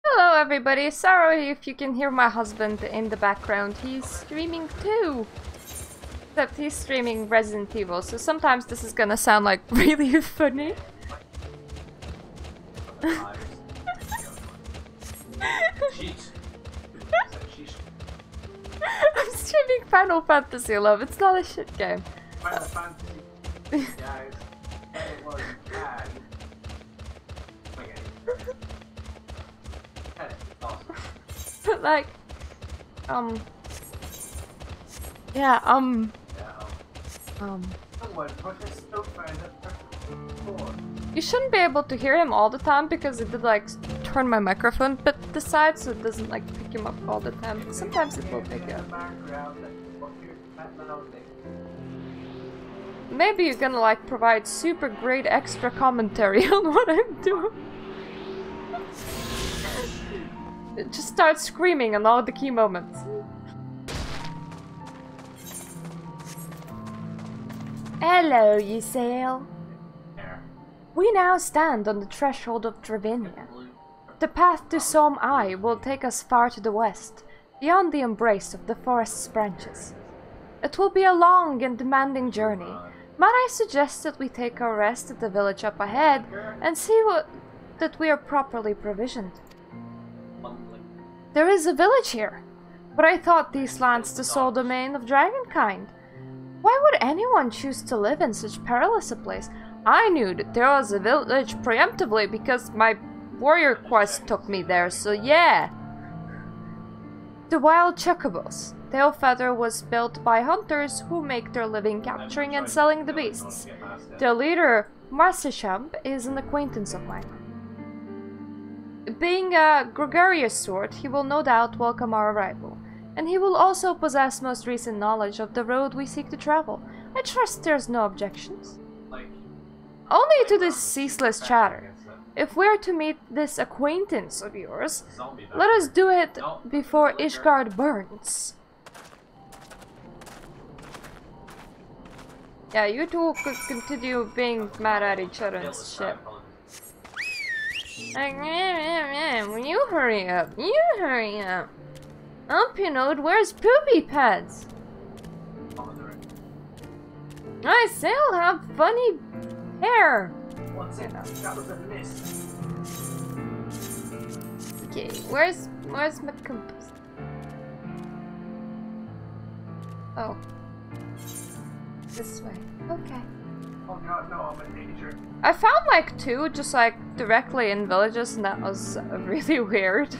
Hello everybody, sorry if you can hear my husband in the background, he's streaming too! Except he's streaming Resident Evil, so sometimes this is gonna sound like really funny. I'm streaming Final Fantasy XIV, it's not a shit game. Final Fantasy, guys, it was bad. But like, yeah, you shouldn't be able to hear him all the time because it did like turn my microphone bit to the side so it doesn't like pick him up all the time. Sometimes it will pick you up. Maybe you're gonna like provide super great extra commentary on what I'm doing. Just start screaming on all the key moments. Hello, Ysael. We now stand on the threshold of Dravanian. The path to Som Ai will take us far to the west, beyond the embrace of the forest's branches. It will be a long and demanding journey. Might I suggest that we take our rest at the village up ahead and see that we are properly provisioned? There is a village here, but I thought these lands the sole domain of dragonkind. Why would anyone choose to live in such perilous a place? I knew that there was a village preemptively because my warrior quest took me there, so yeah. The Wild Chocobos. Tailfeather was built by hunters who make their living capturing and selling the beasts. Their leader, Marsichamp, is an acquaintance of mine. Being a gregarious sort, he will no doubt welcome our arrival, and he will also possess most recent knowledge of the road we seek to travel. I trust there's no objections. Only to this ceaseless chatter. If we're to meet this acquaintance of yours, let us do it before Ishgard burns. Yeah, you two could continue being mad at each other and shit. Like, will you hurry up? You hurry up. Umpinode, where's poopy pads? I still have funny hair. What's it? That was a miss. Okay, where's my compass? Oh. This way. Okay. Oh god, no, I'm in danger. I found like two just like directly in villages and that was really weird.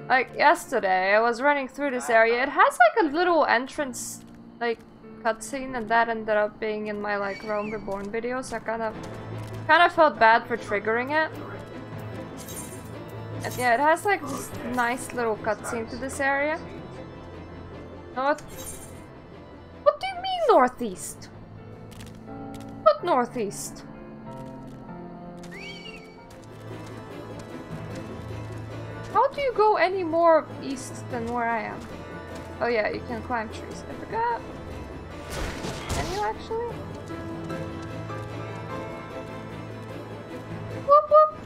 Like yesterday I was running through this area. It has like a little entrance like cutscene and that ended up being in my like Realm Reborn video, so I kind of felt bad for triggering it. And yeah, it has like this nice little cutscene to this area. What do you mean northeast? What northeast? How do you go any more east than where I am? Oh yeah, you can climb trees. I forgot. Can you actually? Whoop whoop!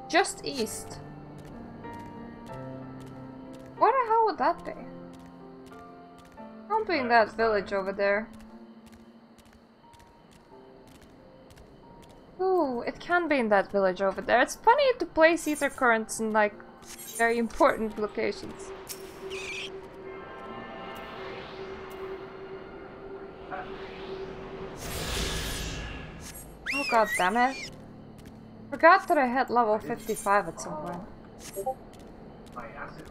Just east. Where the hell would that be? Can't be in that village over there. Ooh, it can be in that village over there. It's funny to place ether currents in like very important locations. Oh god damn it. Forgot that I had level 55 at some point. My acid.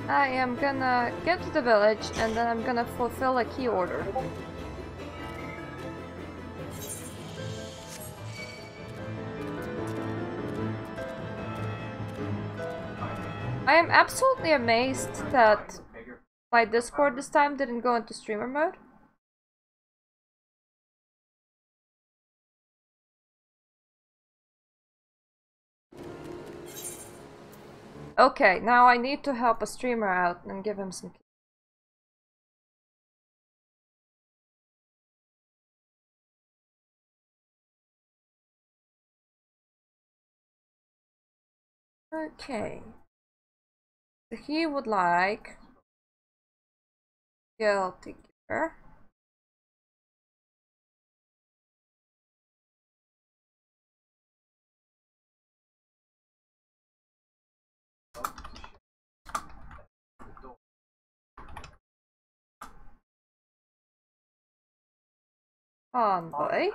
I am gonna get to the village and then I'm gonna fulfill a key order. I am absolutely amazed that my Discord this time didn't go into streamer mode. Okay, now I need to help a streamer out and give him some keys. Okay. So he would like guilty gear. Envoy.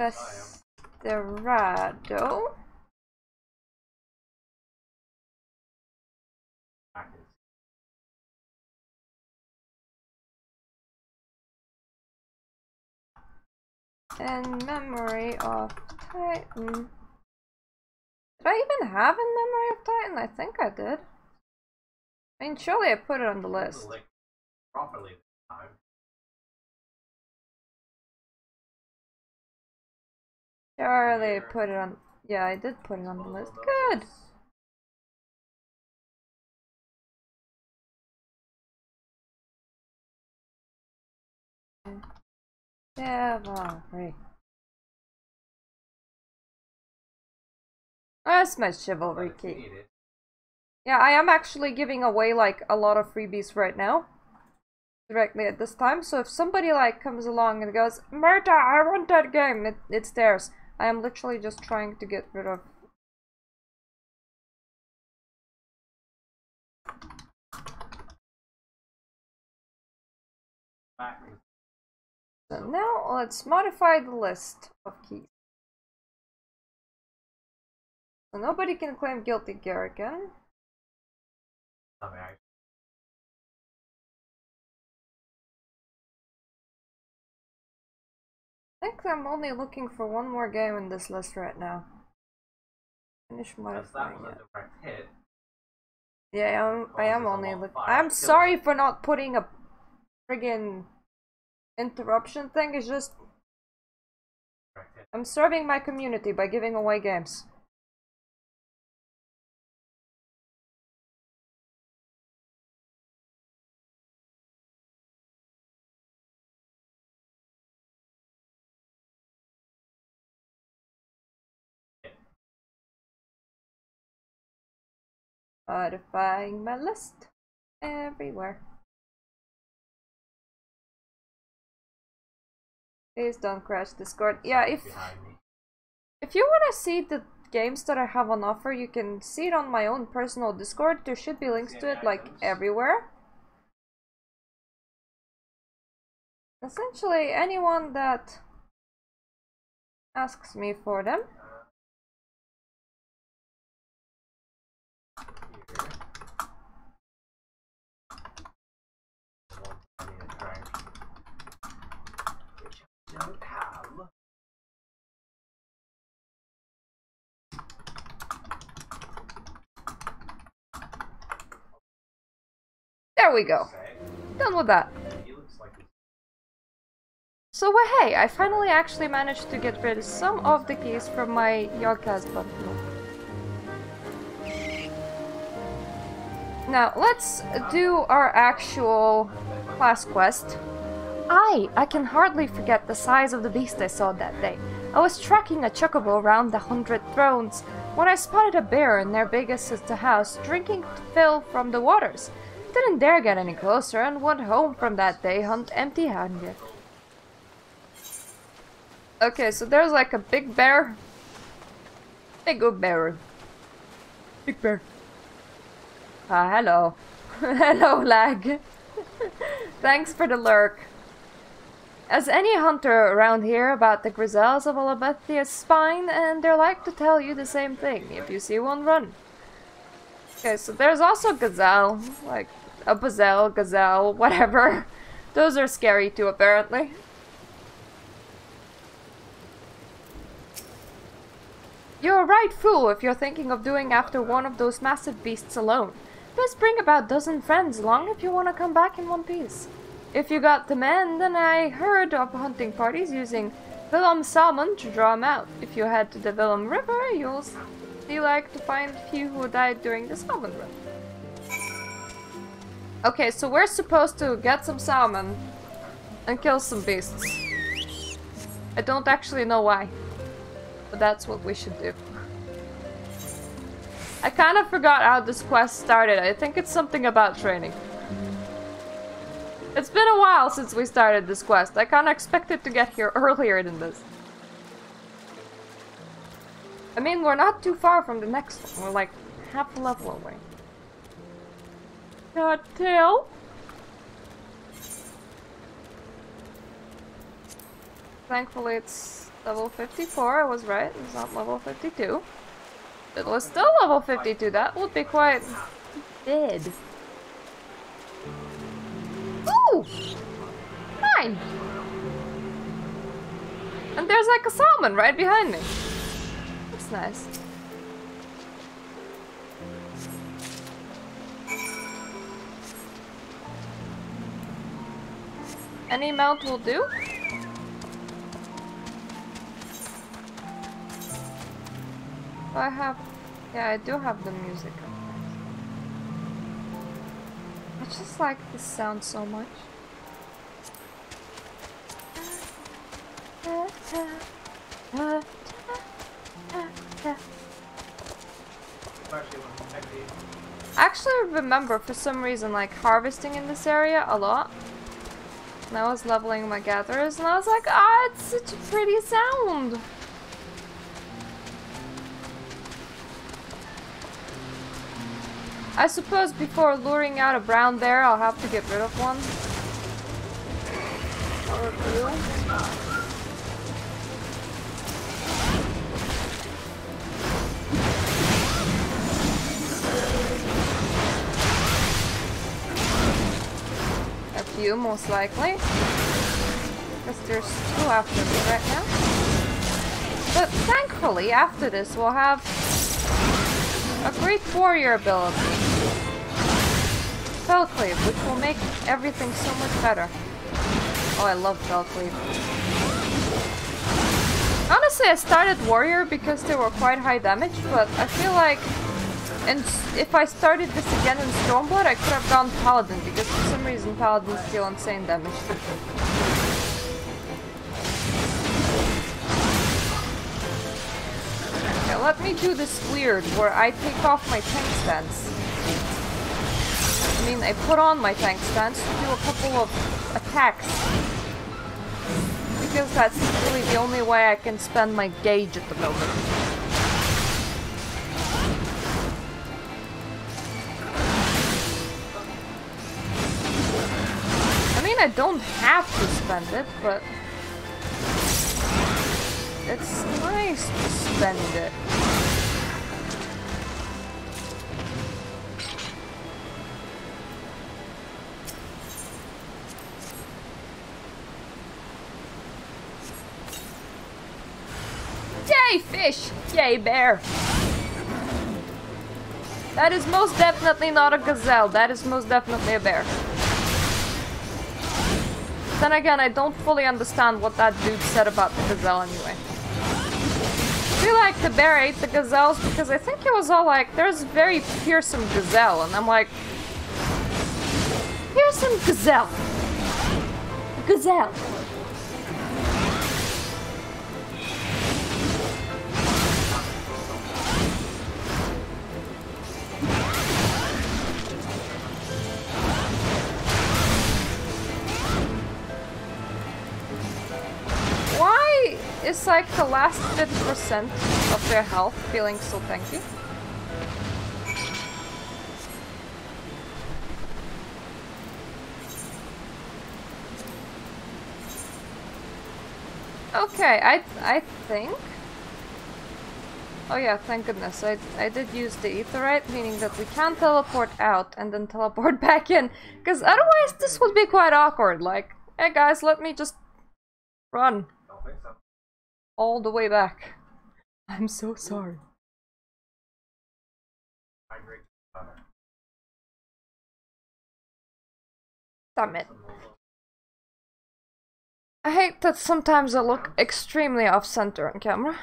Desperado. And Memory of Titan. Did I even have in Memory of Titan? I think I did. I mean, surely I put it on the list. Properly this time. Surely I put it on. Yeah, I did put it on the list. Good. Chivalry. That's my chivalry key. Yeah, I am actually giving away like a lot of freebies right now. Directly at this time, so if somebody like comes along and goes, Murta, I want that game, it's theirs. I am literally just trying to get rid of. So now let's modify the list of keys. So nobody can claim guilty gear again. I think I'm only looking for one more game in this list right now. Finish modifying it. Yeah, I am only looking. I'm sorry for not putting a friggin' interruption thing. It's just I'm serving my community by giving away games. Modifying my list everywhere. Please don't crash Discord. Yeah, if you want to see the games that I have on offer, you can see it on my own personal Discord. There should be links to it like everywhere. Essentially, anyone that asks me for them. There we go. Done with that. So hey, I finally actually managed to get rid of some of the keys from my Yogaz bundle. Now let's do our actual class quest. I can hardly forget the size of the beast I saw that day. I was tracking a chocobo around the 100 Thrones when I spotted a bear in their biggest sister house drinking fill from the waters. Didn't dare get any closer and went home from that day hunt empty-handed. Okay, so there's like a big bear. Big old bear. Big bear. Ah, hello. Hello, lag. Thanks for the lurk. As any hunter around here about the gazelles of Alabethia's spine, and they're like to tell you the same thing. If you see one, run. Okay, so there's also gazelle. Like, a gazelle, whatever. Those are scary too, apparently. You're a right fool if you're thinking of doing after one of those massive beasts alone. Just bring about a dozen friends along if you want to come back in one piece. If you got the men, then I heard of hunting parties using Willem salmon to draw them out. If you head to the Willem River, you'll see like to find a few who died during the salmon run. Okay, so we're supposed to get some salmon and kill some beasts. I don't actually know why, but that's what we should do. I kind of forgot how this quest started. I think it's something about training. It's been a while since we started this quest. I kind of expected to get here earlier than this. I mean, we're not too far from the next one. We're like half a level away. Got tail. Thankfully it's level 54, I was right. It's not level 52. It was still level 52, that would be quite dead. Ooh! 9! And there's like a salmon right behind me. That's nice. Any mount will do? I have... yeah, I do have the music up there. I just like this sound so much. I actually remember for some reason like harvesting in this area a lot. And I was leveling my gatherers and I was like, ah, it's such a pretty sound. I suppose before luring out a brown bear, I'll have to get rid of one. Or a few. A few, most likely. Because there's 2 after me right now. But thankfully, after this, we'll have a great warrior ability. Spellcleave, which will make everything so much better. Oh, I love Spellcleave. Honestly, I started warrior because they were quite high damage, but I feel like if I started this again in Stormblood, I could have gone Paladin, because for some reason Paladins deal insane damage. Okay, let me do this weird, where I take off my tank stance. I mean, I put on my tank stance to do a couple of attacks. Because that's really the only way I can spend my gauge at the moment. I mean, I don't have to spend it, but it's nice to spend it. Yay, fish! Yay, bear! That is most definitely not a gazelle. That is most definitely a bear. Then again, I don't fully understand what that dude said about the gazelle anyway. I feel like the bear ate the gazelles because I think it was all like, there's very fearsome gazelle, and I'm like, fearsome gazelle. Gazelle. Is It's like the last 50% of their health feeling so tanky. Okay, I think... Oh yeah, thank goodness. I did use the Aetheryte, meaning that we can teleport out and then teleport back in. Because otherwise this would be quite awkward. Like, hey guys, let me just run all the way back. I'm so sorry. Damn it. I hate that sometimes I look extremely off-center on camera.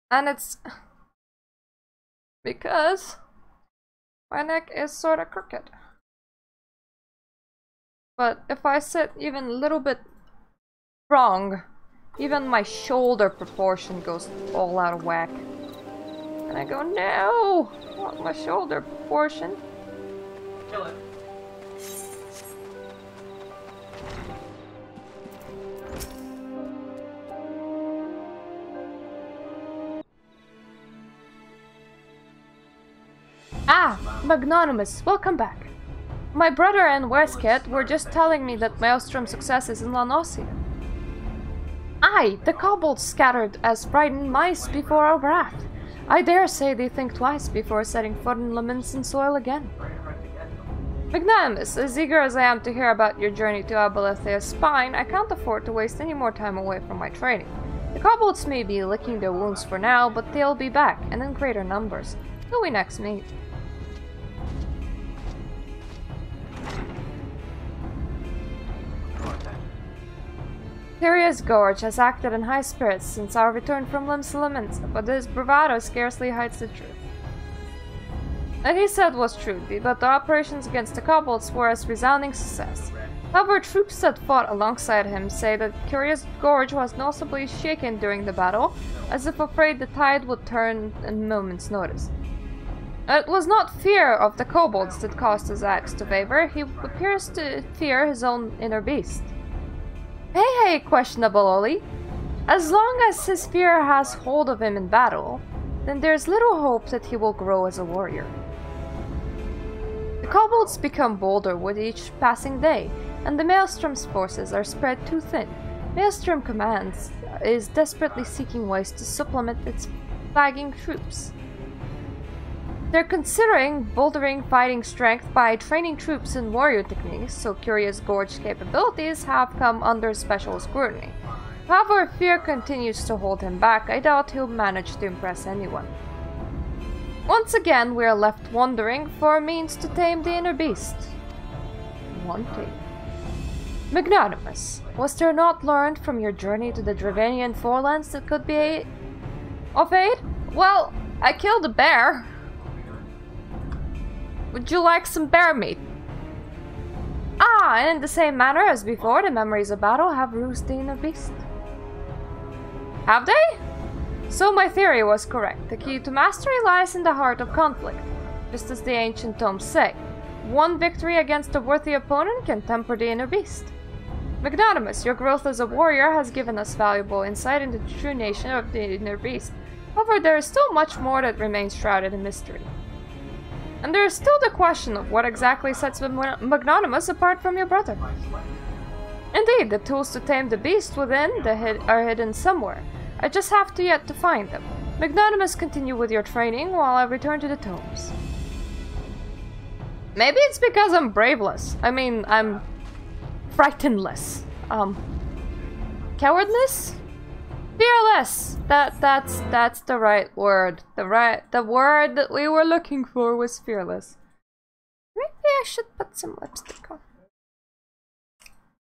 And it's because my neck is sorta crooked. But if I sit even a little bit wrong, even my shoulder proportion goes all out of whack. And I go, no! Not my shoulder proportion. Kill it. Ah, Magnanimous, welcome back. My brother and Westkit were just telling me that Maelstrom's success is in Eorzea. Aye, the kobolds scattered as frightened mice before our wrath. I dare say they think twice before setting foot in Leminson soil again. Magnanimous, as eager as I am to hear about your journey to Abalethea's spine, I can't afford to waste any more time away from my training. The kobolds may be licking their wounds for now, but they'll be back, and in greater numbers, till we next meet. Theria's Gorge has acted in high spirits since our return from Limsa, but his bravado scarcely hides the truth. What he said was true, but the operations against the kobolds were a resounding success. However, troops that fought alongside him say that Theria's Gorge was noticeably shaken during the battle, as if afraid the tide would turn in a moment's notice. It was not fear of the kobolds that caused his acts to waver, he appears to fear his own inner beast. Hey, questionable Oli. As long as his fear has hold of him in battle, then there's little hope that he will grow as a warrior. The kobolds become bolder with each passing day, and the Maelstrom's forces are spread too thin. Maelstrom Commands is desperately seeking ways to supplement its flagging troops. They're considering bouldering fighting strength by training troops in warrior techniques, so Theria's Gorge's capabilities have come under special scrutiny. However, if fear continues to hold him back, I doubt he'll manage to impress anyone. Once again, we are left wondering for a means to tame the inner beast. Wanting. Magnanimous, was there not learned from your journey to the Dravanian forelands that could be of aid? Well, I killed a bear. Would you like some bear meat? Ah, and in the same manner as before, the memories of battle have roused the inner beast. Have they? So my theory was correct. The key to mastery lies in the heart of conflict. Just as the ancient tomes say, one victory against a worthy opponent can temper the inner beast. Magnanimous, your growth as a warrior has given us valuable insight into the true nature of the inner beast. However, there is still much more that remains shrouded in mystery. And there is still the question of what exactly sets Magnanimous apart from your brother. Indeed, the tools to tame the beast within are hidden somewhere. I just have to yet to find them. Magnanimous, continue with your training while I return to the tomes. Maybe it's because I'm braveless. I mean, I'm frightenedless. Cowardless? Fearless! That's the right word. The word that we were looking for was fearless. Maybe I should put some lipstick on.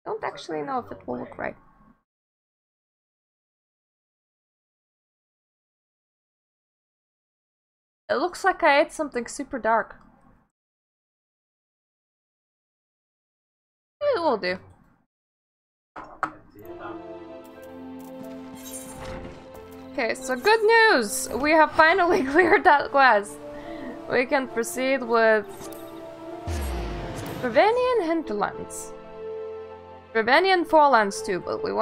Don't actually know if it will look right. It looks like I ate something super dark. It will do. Okay, so good news! We have finally cleared that quest. We can proceed with Dravanian Hinterlands. Dravanian Forelands too, but we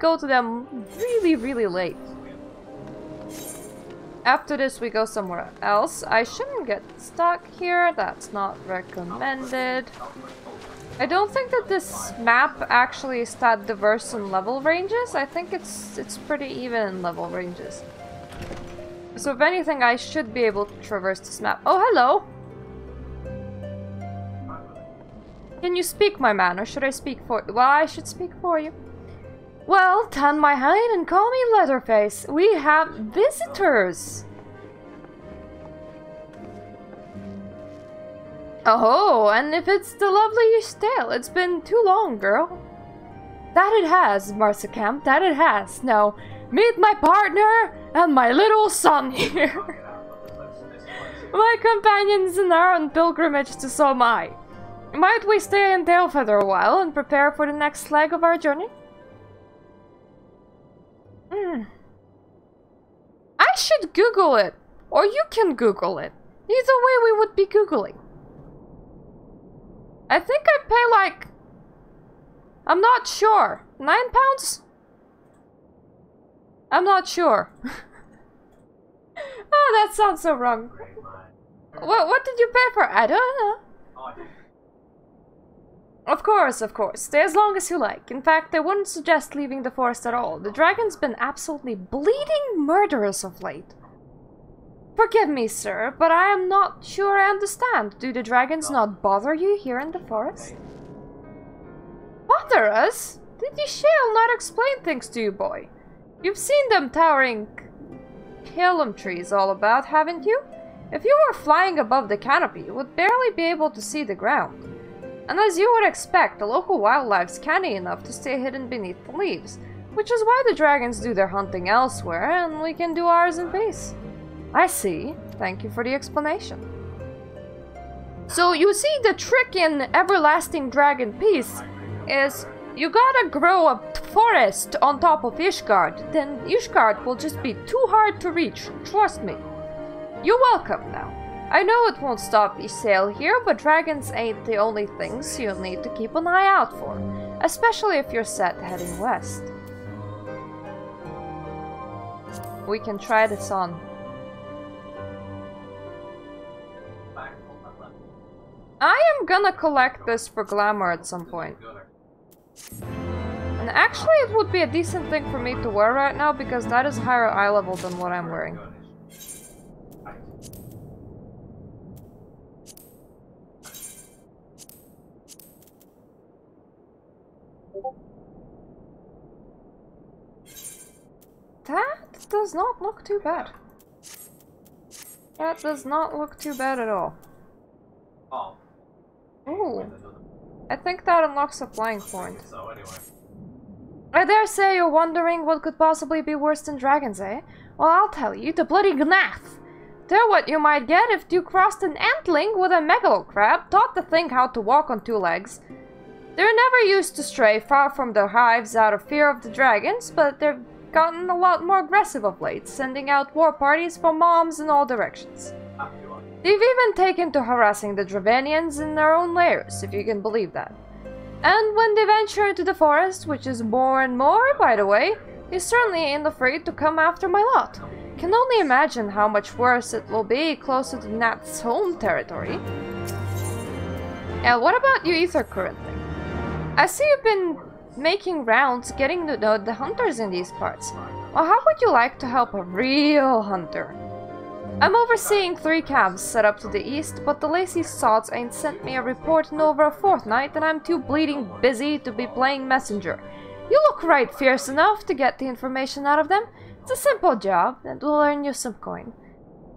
go to them really, really late. After this, we go somewhere else. I shouldn't get stuck here. That's not recommended. I don't think that this map actually is that diverse in level ranges. I think it's pretty even in level ranges. So if anything, I should be able to traverse this map. Oh, hello! Can you speak, my man, or should I speak for you? Well, I should speak for you. Well, tan my hide and call me Leatherface. We have visitors! Oh, and if it's the lovely Estelle, it's been too long, girl. That it has, Marsa Camp, that it has. Now, meet my partner and my little son here. My companions in our own pilgrimage to Somai. Might we stay in Tailfeather a while and prepare for the next leg of our journey? I should Google it, or you can Google it. Either way, we would be Googling. I think I pay like... I'm not sure. £9? I'm not sure. Oh, that sounds so wrong. What did you pay for? I don't know. Of course, of course. Stay as long as you like. In fact, I wouldn't suggest leaving the forest at all. The dragon's been absolutely bleeding murderous of late. Forgive me, sir, but I am not sure I understand. Do the dragons not bother you here in the forest? Bother us? Did the shale not explain things to you, boy? You've seen them towering Calum trees all about, haven't you? If you were flying above the canopy, you would barely be able to see the ground. And as you would expect, the local wildlife's canny enough to stay hidden beneath the leaves, which is why the dragons do their hunting elsewhere, and we can do ours in peace. I see. Thank you for the explanation. So you see, the trick in Everlasting Dragon Peace is you gotta grow a forest on top of Ishgard, then Ishgard will just be too hard to reach, trust me. You're welcome now. I know it won't stop Ysayle here, but dragons ain't the only things you'll need to keep an eye out for, especially if you're set heading west. We can try this on. I am gonna collect this for glamour at some point. And actually it would be a decent thing for me to wear right now because that is higher eye level than what I'm wearing. That does not look too bad. That does not look too bad at all. Ooh. I think that unlocks a flying point. I dare say you're wondering what could possibly be worse than dragons, eh? Well, I'll tell you, the bloody Gnath! They're what you might get if you crossed an antling with a megalocrab, taught the thing how to walk on two legs. They're never used to stray far from their hives out of fear of the dragons, but they've gotten a lot more aggressive of late, sending out war parties for moms in all directions. They've even taken to harassing the Dravanians in their own lairs, if you can believe that. And when they venture into the forest, which is more and more, by the way, they certainly ain't afraid to come after my lot. Can only imagine how much worse it will be closer to Nat's home territory. What about you, Ether, currently? I see you've been making rounds, getting to know the hunters in these parts. Well, how would you like to help a real hunter? I'm overseeing 3 camps set up to the east, but the lazy sods ain't sent me a report in over a fortnight, and I'm too bleeding busy to be playing messenger. You look right fierce enough to get the information out of them. It's a simple job, and will earn you some coin.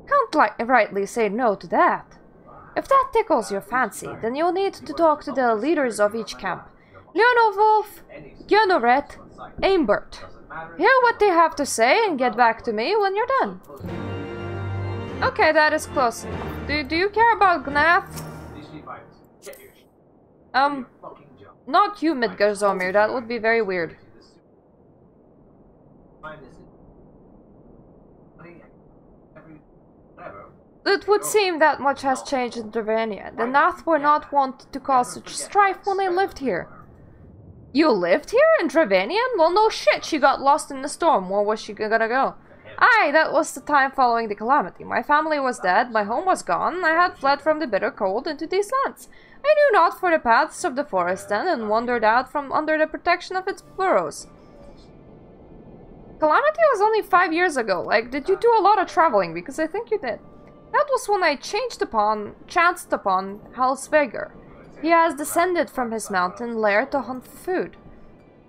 Can't rightly say no to that. If that tickles your fancy, then you'll need to talk to the leaders of each camp. Leonowolf, Gjonoret, Aimbert. Hear what they have to say and get back to me when you're done. Okay, that is close enough. Do you care about Gnath? Not you, Midgarzomir, that would be very weird. It would seem that much has changed in Dravania. The Nath were not wont to cause such strife when they lived here. You lived here in Dravanian? Well, no shit, she got lost in the storm. Where was she gonna go? Aye, that was the time following the calamity. My family was dead, my home was gone, I had fled from the bitter cold into these lands. I knew not for the paths of the forest then, and wandered out from under the protection of its burrows. Calamity was only 5 years ago. Like, did you do a lot of traveling? Because I think you did. That was when I chanced upon Halsvegar. He has descended from his mountain lair to hunt for food.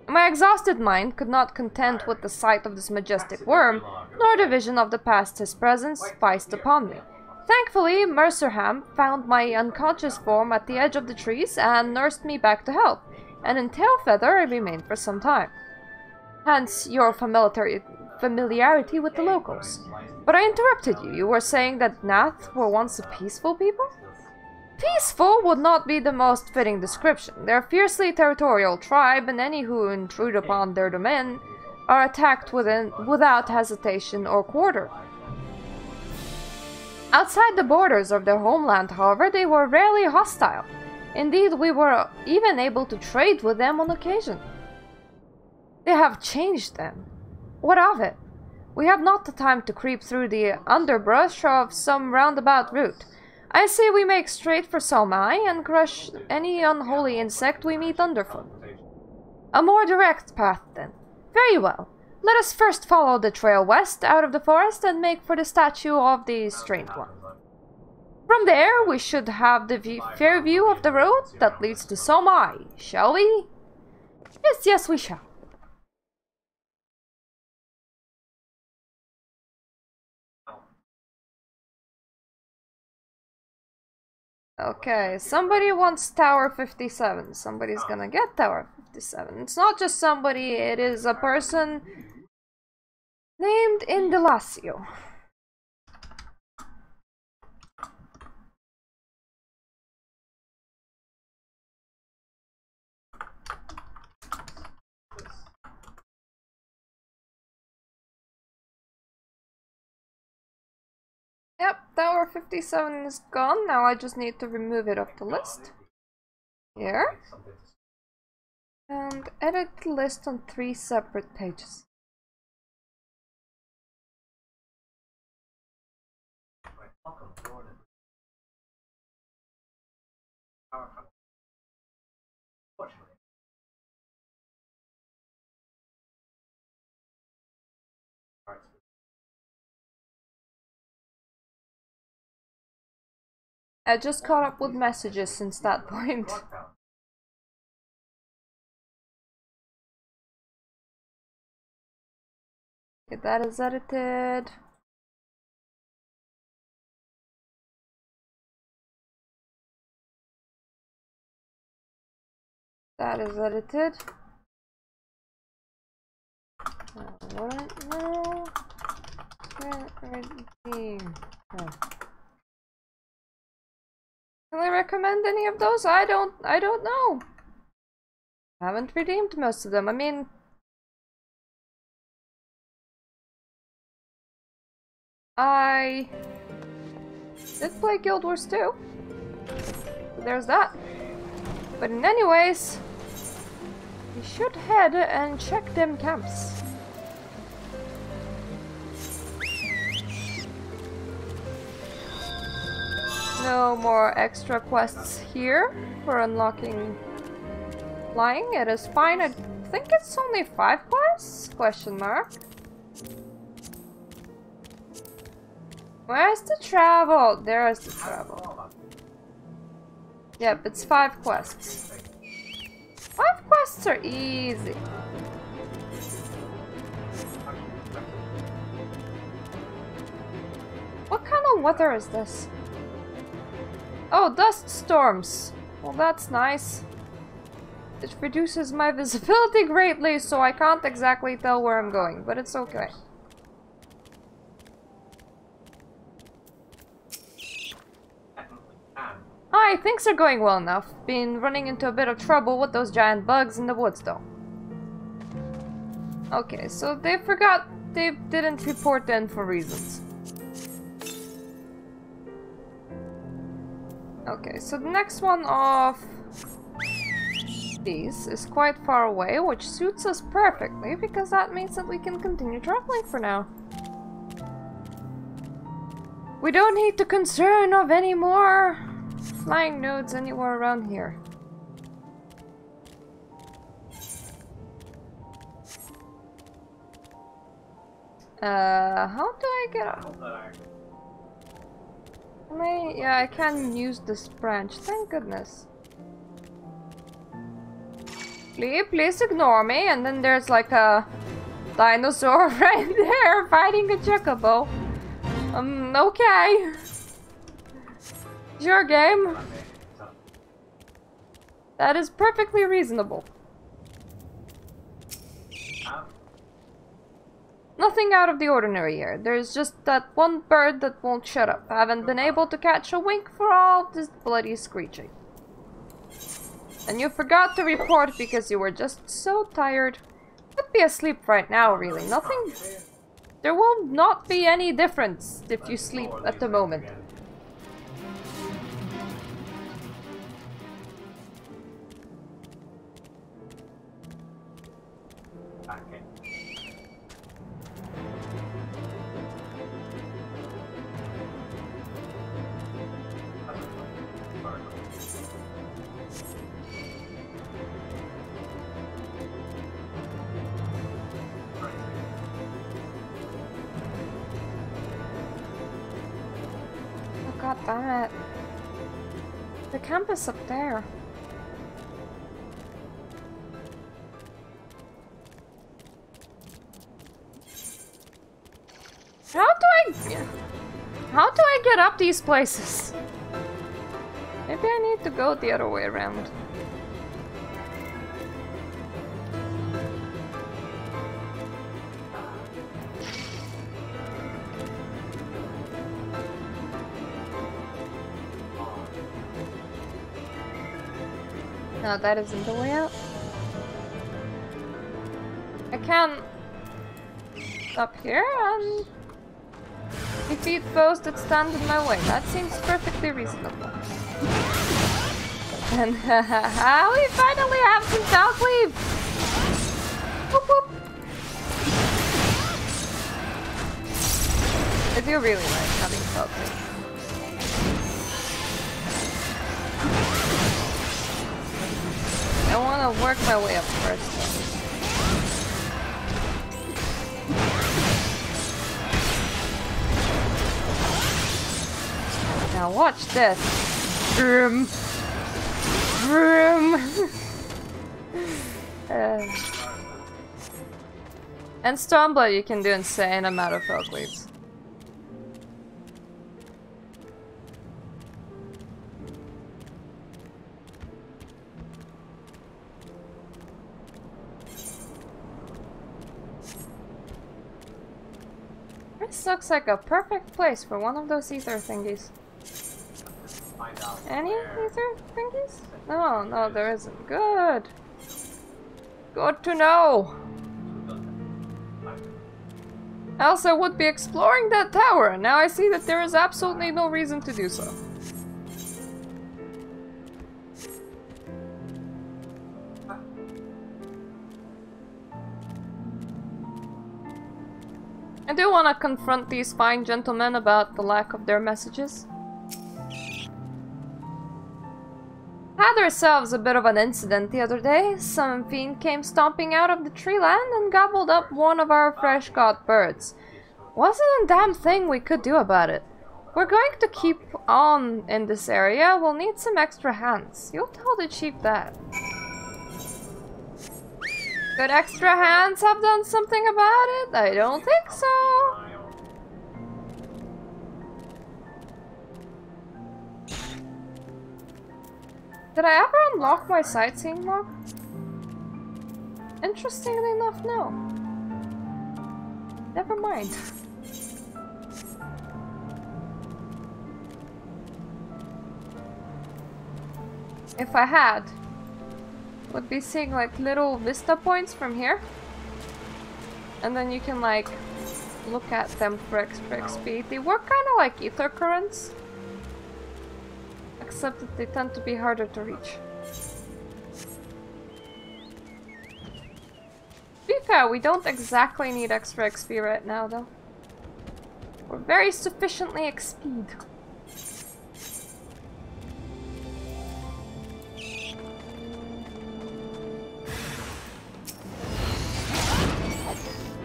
My exhausted mind could not content with the sight of this majestic worm, nor the vision of the past his presence spiced upon me. Thankfully, Mercerham found my unconscious form at the edge of the trees and nursed me back to health, and in Tailfeather I remained for some time. Hence your familiarity with the locals. But I interrupted you. You were saying that Nath were once a peaceful people? Peaceful would not be the most fitting description. They're a fiercely territorial tribe, and any who intrude upon their domain are attacked without hesitation or quarter. Outside the borders of their homeland, however, they were rarely hostile. Indeed, we were even able to trade with them on occasion. They have changed then. What of it? We have not the time to creep through the underbrush of some roundabout route. I say we make straight for Somai and crush any unholy insect we meet underfoot. A more direct path, then. Very well. Let us first follow the trail west out of the forest and make for the statue of the Strange One. From there, we should have the fair view of the road that leads to Somai, shall we? Yes, we shall. Okay, somebody wants Tower 57. Somebody's gonna get Tower 57. It's not just somebody, it is a person named Indelacio. Yep, Tower 57 is gone. Now I just need to remove it off the list. Here. And edit the list on 3 separate pages. I just caught up with messages since that point. Okay, that is edited. That is edited. No. Can I recommend any of those? I don't know. I haven't redeemed most of them. I mean, I did play Guild Wars 2. There's that. But in any ways, we should head and check them camps. No more extra quests here for unlocking flying. It is fine. I think it's only 5 quests? Question mark. Where's the travel? There is the travel. Yep, it's 5 quests. 5 quests are easy. What kind of weather is this? Oh, dust storms. Well, that's nice. It reduces my visibility greatly, so I can't exactly tell where I'm going, but it's okay. Hi, things are going well enough. Been running into a bit of trouble with those giant bugs in the woods, though. Okay, so they forgot they didn't report in for reasons. Okay, so the next one off This is quite far away, which suits us perfectly because that means that we can continue traveling for now. We don't need to concern of any more flying nodes anywhere around here. How do I get up? Yeah, I can use this branch, thank goodness. Please ignore me, and then there's like a dinosaur right there fighting a chocobo. Okay. Sure, game. That is perfectly reasonable. Nothing out of the ordinary here. There's just that one bird that won't shut up. I haven't been able to catch a wink for all this bloody screeching. And you forgot to report because you were just so tired. Could be asleep right now, really. Nothing... There will not be any difference if you sleep at the moment. God damn it. The campus up there. How do I get up these places? Maybe I need to go the other way around. No, that isn't the way out. I can up here and defeat foes that stand in my way. That seems perfectly reasonable. And we finally have some dog leave! Whoop whoop! I do really like having dog leave. I want to work my way up first. Now watch this. Vroom. Vroom. And Stormblood you can do insane amount of frog leaves. This looks like a perfect place for one of those ether thingies. Any ether thingies? No, there isn't. Good. Good to know. Else I would be exploring that tower, and now I see that there is absolutely no reason to do so. I do want to confront these fine gentlemen about the lack of their messages. Had ourselves a bit of an incident the other day. Some fiend came stomping out of the tree land and gobbled up one of our fresh-caught birds. Wasn't a damn thing we could do about it. We're going to keep on in this area. We'll need some extra hands. You'll tell the chief that. Could extra hands have done something about it? I don't think so. Did I ever unlock my sightseeing log? Interestingly enough, no. Never mind. If I had, would be seeing like little vista points from here. And then you can like look at them for extra XP. They work kind of like ether currents. Except that they tend to be harder to reach. think we don't exactly need extra XP right now, though. We're very sufficiently XP'd.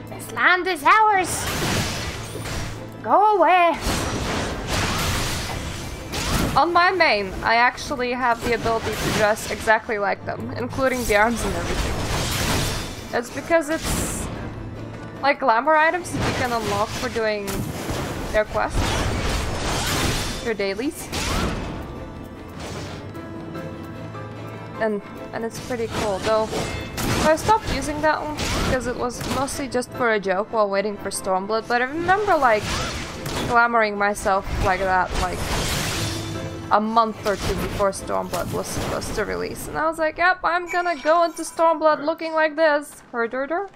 This land is ours! Go away! On my main, I actually have the ability to dress exactly like them, including the arms and everything. It's because it's like glamour items that you can unlock for doing their quests, their dailies. And it's pretty cool, though. I stopped using that one because it was mostly just for a joke while waiting for Stormblood, but I remember like glamoring myself like that like a month or two before Stormblood was supposed to release, and I was like, yep, I'm gonna go into Stormblood looking like this. Herder.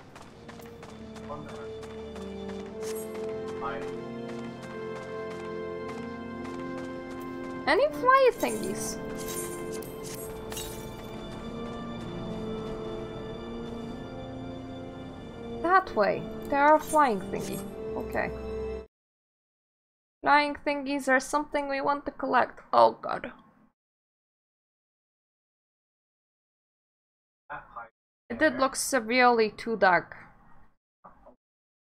Any fly thingies? That way. There are flying thingy. Okay. Flying thingies are something we want to collect. Oh god. It did look severely too dark.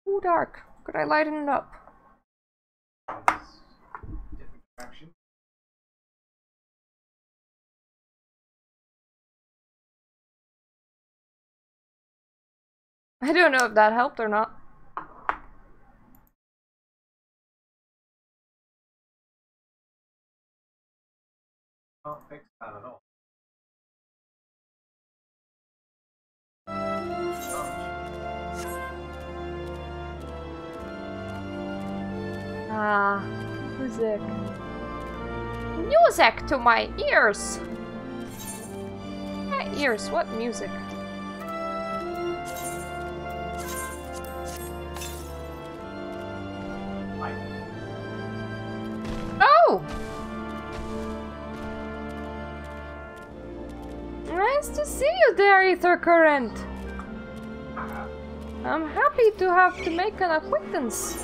Too dark. Could I lighten it up? I don't know if that helped or not. Can't fix that at all. Ah, music. Music to my ears! My ears, what music? Oh! Nice to see you there, Ether Current! I'm happy to have to make an acquaintance.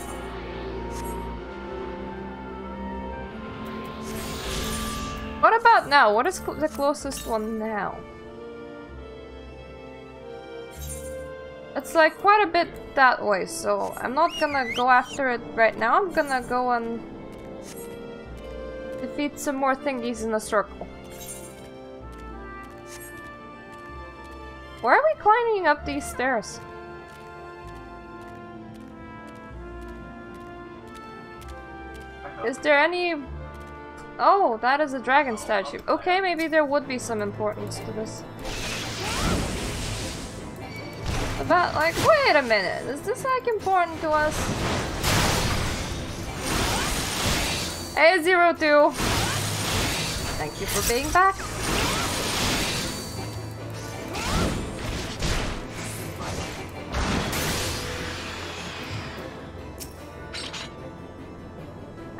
What about now? What is the closest one now? It's like quite a bit that way, so I'm not gonna go after it right now. I'm gonna go and defeat some more thingies in a circle. Why are we climbing up these stairs? Is there any... Oh, that is a dragon statue. Okay, maybe there would be some importance to this. But, like, wait a minute. Is this, like, important to us? Hey, 02! Thank you for being back.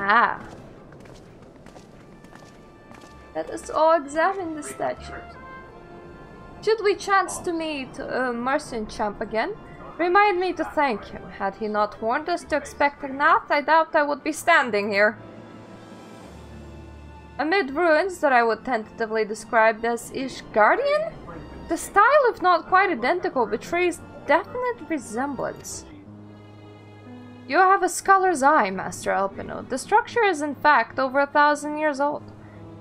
Ah. Let us all examine the statue. Should we chance to meet Merchant Champ again, remind me to thank him. Had he not warned us to expect Ignath, I doubt I would be standing here. Amid ruins that I would tentatively describe as Ishgardian, the style, if not quite identical, betrays definite resemblance. You have a scholar's eye, Master Elpino. The structure is in fact over 1,000 years old.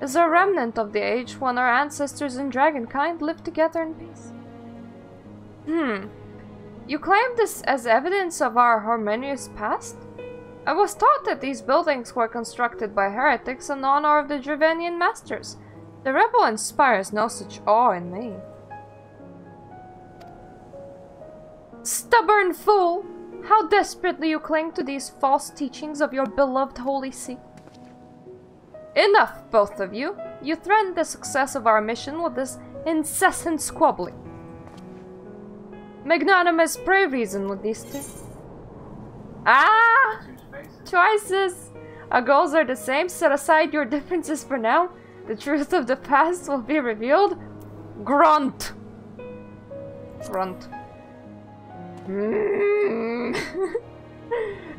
Is a remnant of the age when our ancestors and dragonkind lived together in peace. You claim this as evidence of our harmonious past? I was taught that these buildings were constructed by heretics in honor of the Dravanian masters. The rebel inspires no such awe in me. Stubborn fool! How desperately you cling to these false teachings of your beloved Holy See. Enough, both of you. You threaten the success of our mission with this incessant squabbling. Magnanimous pray reason with these two. Ah! Choices! Our goals are the same. Set aside your differences for now. The truth of the past will be revealed. Grunt! Grunt.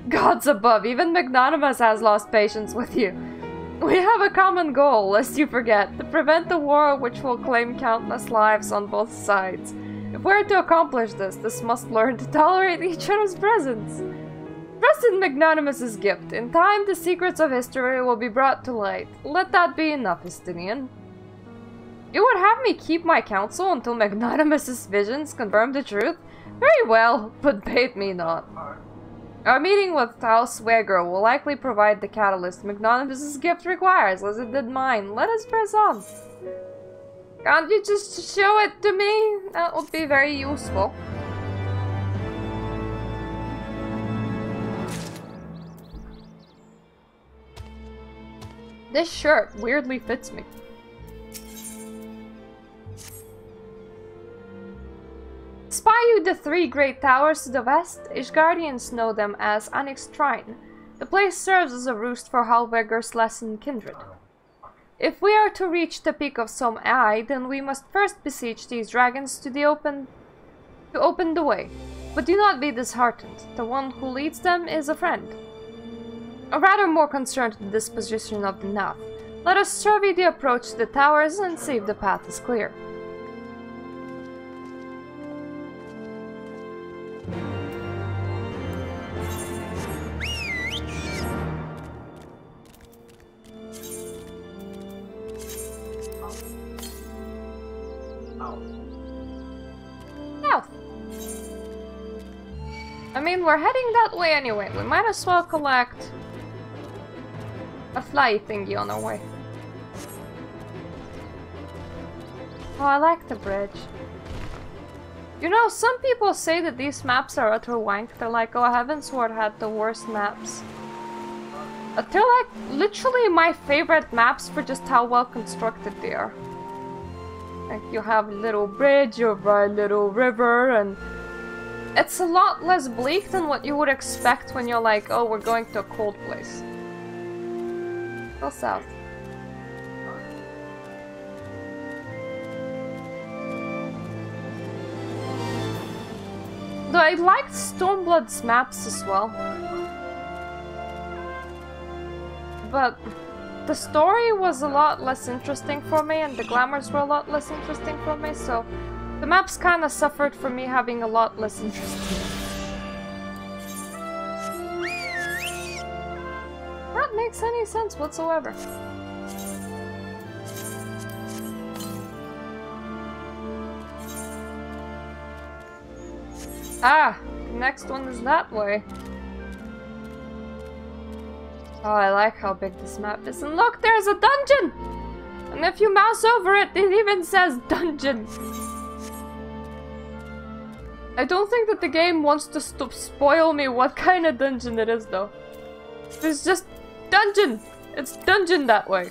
Gods above, even Magnanimous has lost patience with you. We have a common goal, lest you forget, to prevent the war which will claim countless lives on both sides. If we're to accomplish this must learn to tolerate each other's presence. Trust in Magnanimous's gift. In time, the secrets of history will be brought to light. Let that be enough, Estinian. You would have me keep my counsel until Magnanimous's visions confirm the truth? Very well, but bait me not. Our meeting with House Weger will likely provide the catalyst Magnanimous's gift requires, as it did mine. Let us press on. Can't you just show it to me? That would be very useful. This shirt weirdly fits me. Spy you the 3 great towers to the west. Ishgardians know them as Enix Shrine. The place serves as a roost for Halweger's lessened kindred. If we are to reach the peak of some eye, then we must first besiege these dragons to open the way. But do not be disheartened. The one who leads them is a friend. Or rather more concerned with the disposition of the Nath. Let us survey the approach to the towers and see if the path is clear. South. I mean, we're heading that way anyway. We might as well collect a fly thingy on our way. Oh, I like the bridge. You know, some people say that these maps are utter wank. They're like, oh, Heavensward had the worst maps. They're like literally my favorite maps for just how well constructed they are. Like, you have a little bridge over a little river, and it's a lot less bleak than what you would expect when you're like, oh, we're going to a cold place. Go south. Though I liked Stormblood's maps as well. But the story was a lot less interesting for me, and the glamours were a lot less interesting for me, so the maps kind of suffered from me having a lot less interest in them. That makes any sense whatsoever. Ah, the next one is that way. Oh, I like how big this map is. And look, there's a dungeon! And if you mouse over it, it even says dungeon. I don't think that the game wants to spoil me what kind of dungeon it is, though. It's just dungeon! It's dungeon that way.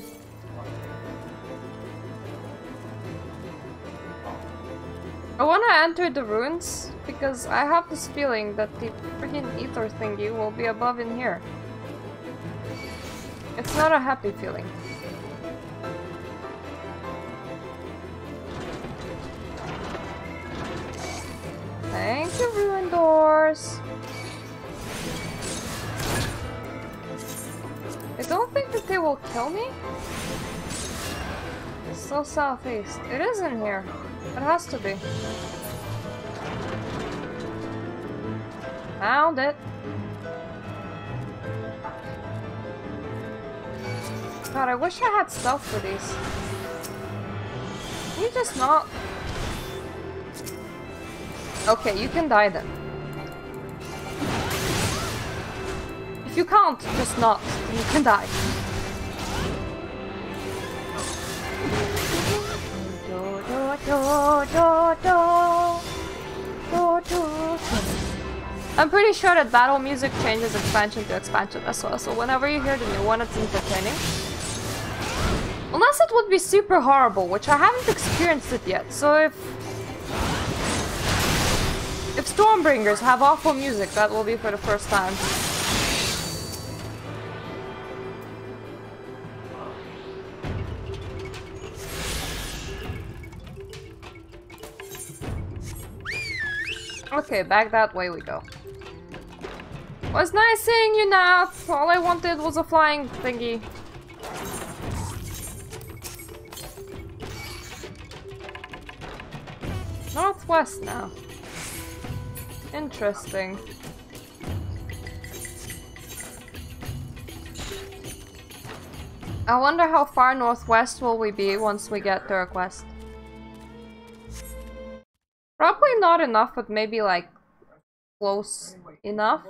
I want to enter the ruins, because I have this feeling that the freaking ether thingy will be above in here. It's not a happy feeling. Thank you, ruin doors. I don't think that they will kill me. It's still southeast. It is in here. It has to be. Found it. God, I wish I had stealth for these. Can you just not? Okay, you can die then. If you can't, just not, then you can die. I'm pretty sure that battle music changes expansion to expansion as well, so whenever you hear the new one, it's entertaining. Unless it would be super horrible, which I haven't experienced it yet, so if Stormbringers have awful music, that will be for the first time. Okay, back that way we go. Was nice seeing you now. All I wanted was a flying thingy. Northwest now. Interesting. I wonder how far northwest will we be once we get to our quest. Probably not enough, but maybe like close enough.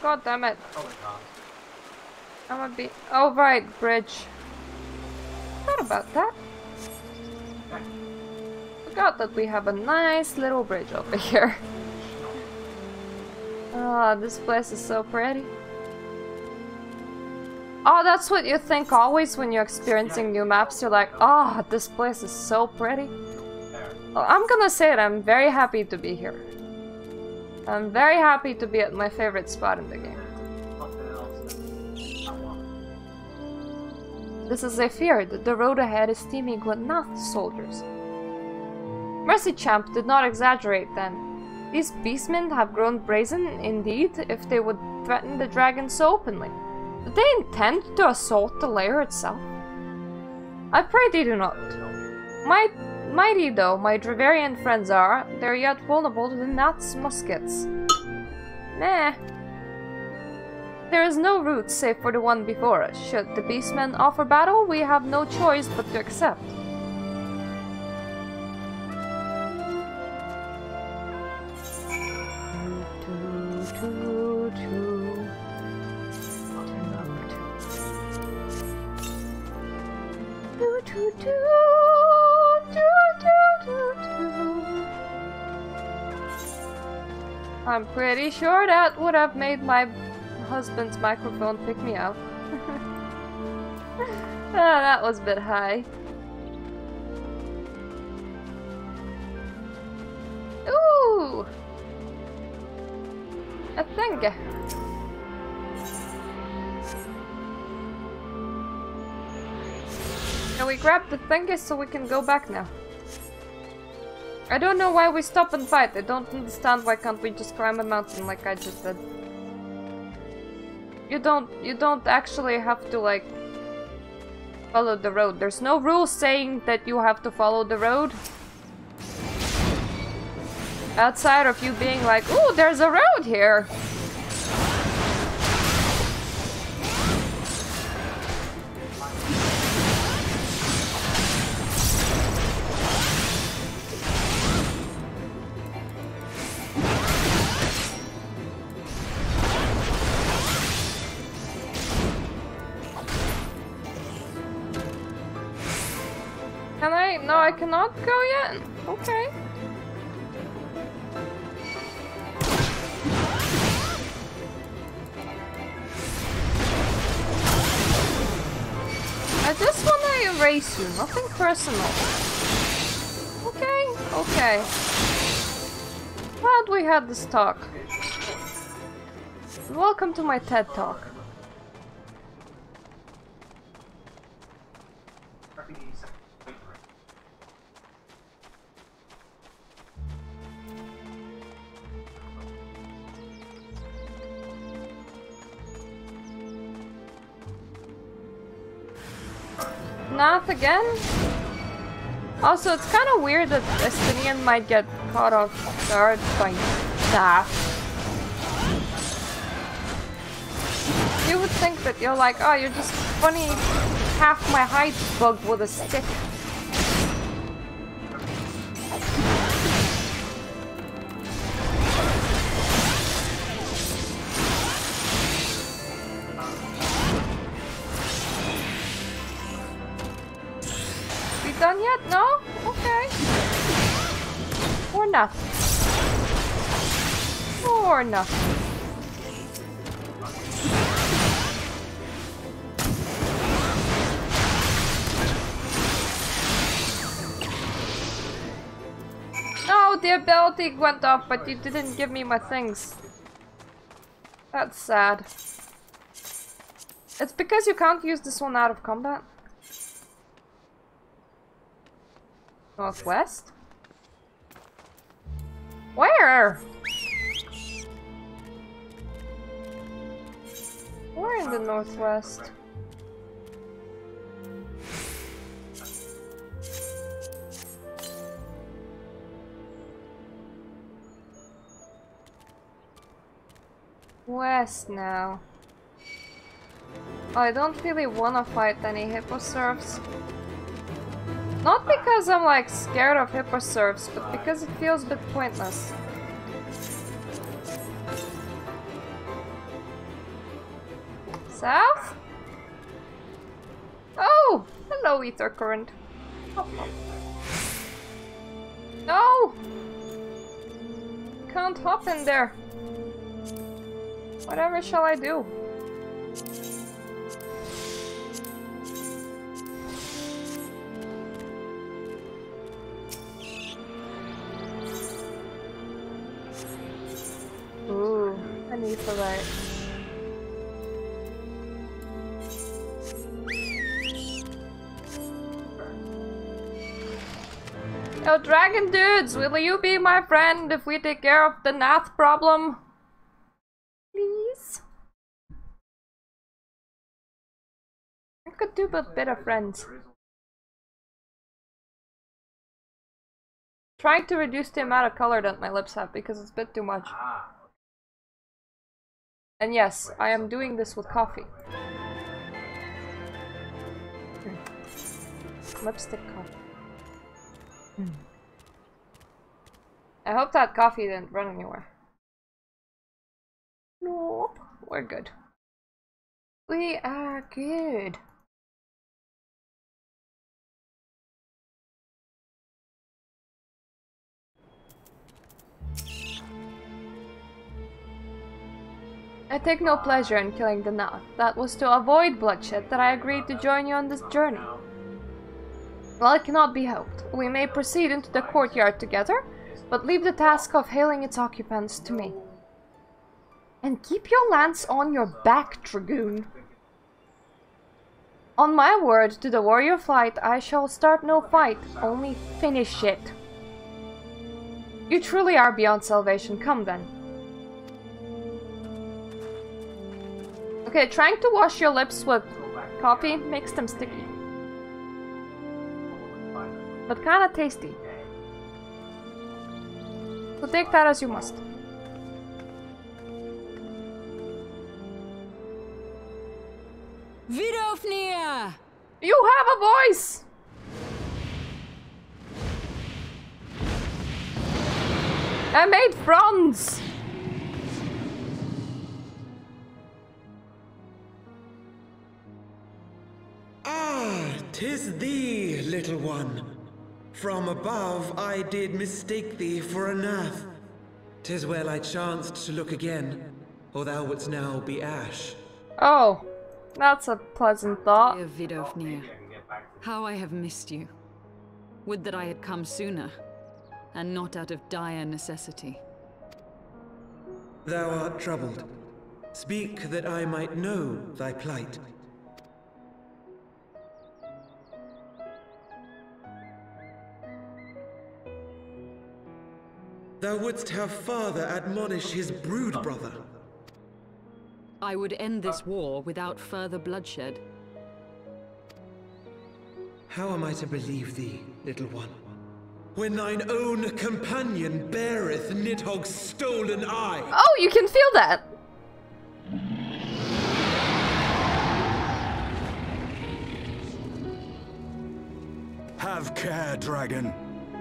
God damn it. I'm gonna be. Oh, right, bridge. Forgot about that. Forgot that we have a nice little bridge over here. Ah, this place is so pretty. Oh, that's what you think always when you're experiencing new maps. You're like, oh, this place is so pretty. Well, I'm gonna say it, I'm very happy to be here. I'm very happy to be at my favorite spot in the game. This is a feared. The road ahead is teeming with Nath soldiers. Mercy Champ did not exaggerate then. These beastmen have grown brazen indeed if they would threaten the dragon so openly. Did they intend to assault the lair itself? I pray they do not. Mighty though my Dravanian friends are, they're yet vulnerable to the Nath's muskets. Nah. There is no route save for the one before us. Should the beastmen offer battle, we have no choice but to accept. I'm pretty sure that would have made my husband's microphone pick me up. Ah, that was a bit high. Ooh! A thing. Can we grab the thingy so we can go back now? I don't know why we stop and fight. I don't understand why can't we just climb a mountain like I just did. You don't actually have to like follow the road. There's no rule saying that you have to follow the road. Outside of you being like, ooh, there's a road here. Can I? No, I cannot go yet? Okay. I just wanna erase you, nothing personal. Okay, okay. Glad we had this talk. Welcome to my TED Talk. Nath again? Also, it's kind of weird that Destinian might get caught off guard by Nath. You would think that you're like, oh, you're just funny half my height bug with a stick. Done yet? No? Okay. Or nothing. Or nothing. no, the ability went off, but you didn't give me my things. That's sad. It's because you can't use this one out of combat. Northwest? Where? We're in the northwest. West now. I don't really want to fight any hipposurfs. Not because I'm like scared of hipposurfs, but because it feels a bit pointless. South? Oh! Hello, ether current. No! Can't hop in there. Whatever shall I do? Ooh, an etherite. Yo, dragon dudes, will you be my friend if we take care of the Nath problem? Please? I could do a bit of friends. Trying to reduce the amount of color that my lips have because it's a bit too much. And yes, I am doing this with coffee. Lipstick coffee. I hope that coffee didn't run anywhere. Nope, we're good. We are good. I take no pleasure in killing the Nath. That was to avoid bloodshed that I agreed to join you on this journey. Well, it cannot be helped. We may proceed into the courtyard together, but leave the task of hailing its occupants to me. And keep your lance on your back, Dragoon. On my word to the warrior flight, I shall start no fight, only finish it. You truly are beyond salvation, come then. Okay, trying to wash your lips with coffee makes them sticky. But kinda tasty. So take that as you must. Vidofnia! You have a voice! I made Franz! Ah, 'tis thee, little one. From above I did mistake thee for a Nath. 'Tis well I chanced to look again, or thou wouldst now be ash. Oh, that's a pleasant thought. Dear Vidofnia, how I have missed you. Would that I had come sooner, and not out of dire necessity. Thou art troubled. Speak that I might know thy plight. Thou wouldst have father admonish his brood brother. I would end this war without further bloodshed. How am I to believe thee, little one? When thine own companion beareth Nidhogg's stolen eye! Oh, you can feel that! Have care, dragon,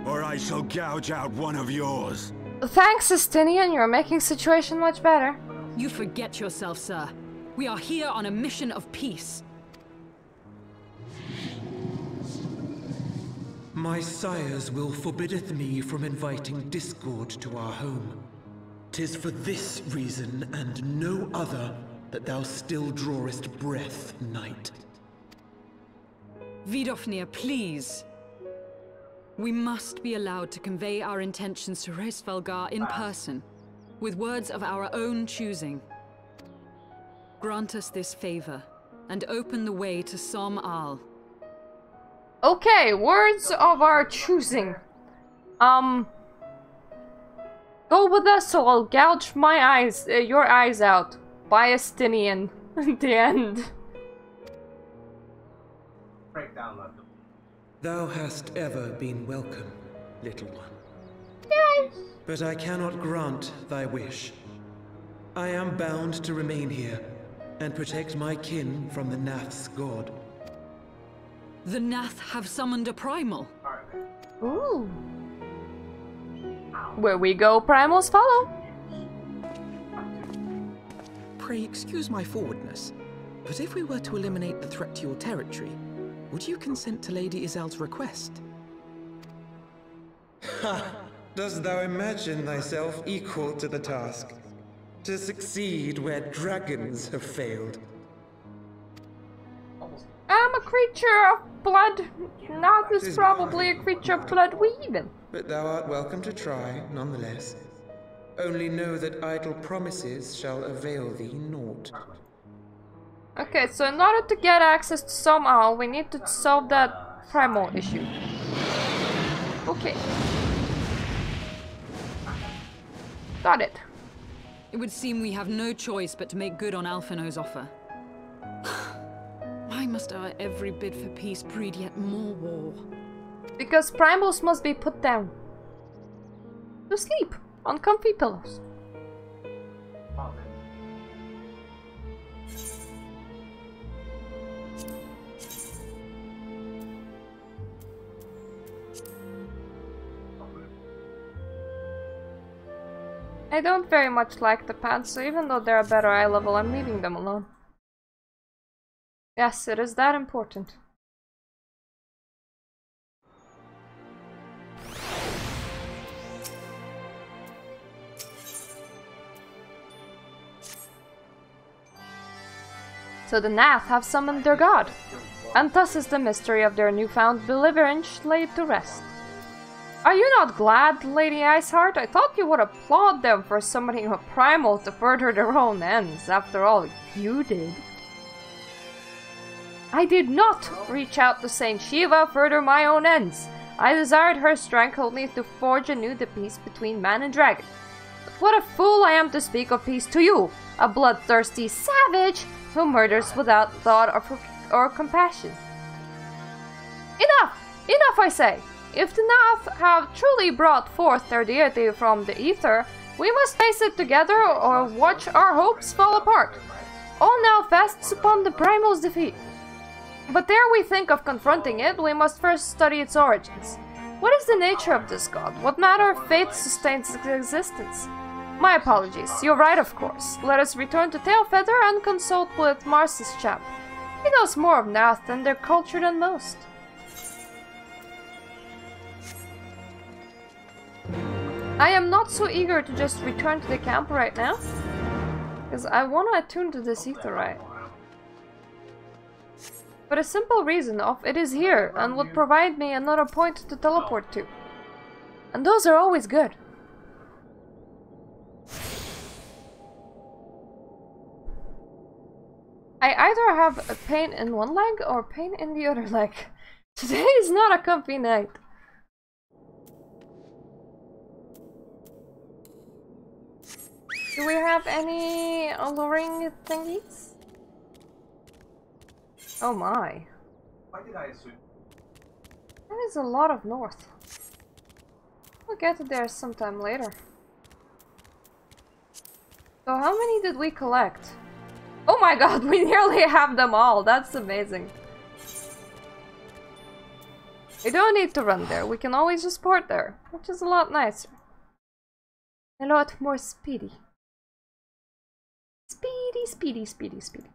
or I shall gouge out one of yours. Thanks, Estinian, you're making the situation much better. You forget yourself, sir. We are here on a mission of peace. My sire's will forbiddeth me from inviting discord to our home. 'Tis for this reason and no other that thou still drawest breath, knight. Vidofnir, please. We must be allowed to convey our intentions to Reisvelgar in person, with words of our own choosing. Grant us this favor, and open the way to Som Al. Okay, words of our choosing. Go with us or I'll gouge my eyes, your eyes out. Biastinian. The end. Break down that. Thou hast ever been welcome, little one. Yay! But I cannot grant thy wish. I am bound to remain here and protect my kin from the Nath's god. The Nath have summoned a primal. Ooh. Where we go, primals follow. Pray excuse my forwardness, but if we were to eliminate the threat to your territory, would you consent to Lady Izel's request? Ha! Dost thou imagine thyself equal to the task? To succeed where dragons have failed? I'm a creature of blood. Nath is probably a creature of blood weaving. But thou art welcome to try, nonetheless. Only know that idle promises shall avail thee naught. Okay, so in order to get access to Som Al, we need to solve that primal issue. Okay. Got it. It would seem we have no choice but to make good on Alphino's offer. Why must our every bid for peace breed yet more war? Because primals must be put down. To sleep on comfy pillows. I don't very much like the pants, so even though they're a better eye level, I'm leaving them alone. Yes, it is that important. So the Nath have summoned their god, and thus is the mystery of their newfound deliverance laid to rest. Are you not glad, Lady Iceheart? I thought you would applaud them for summoning a primal to further their own ends. After all, you did. I did not reach out to Saint Shiva further my own ends. I desired her strength only to forge anew the peace between man and dragon. But what a fool I am to speak of peace to you, a bloodthirsty savage who murders without thought or compassion. Enough! Enough, I say! If the Nath have truly brought forth their deity from the ether, we must face it together or watch our hopes fall apart. All now fasts upon the primal's defeat. But ere we think of confronting it, we must first study its origins. What is the nature of this god? What matter of fate sustains its existence? My apologies, you're right of course. Let us return to Tailfeather and consult with Marsis chap. He knows more of Nath and their culture than most. I am not so eager to just return to the camp right now, because I want to attune to this etherite. For a simple reason of it is here and would provide me another point to teleport to. And those are always good. I either have a pain in one leg or pain in the other leg. Today is not a comfy night. Do we have any alluring thingies? Oh my. Why did I assume? That is a lot of north. We'll get there sometime later. So how many did we collect? Oh my god, we nearly have them all! That's amazing. We don't need to run there, we can always just port there, which is a lot nicer. A lot more speedy. Speedy, speedy, speedy, speedy.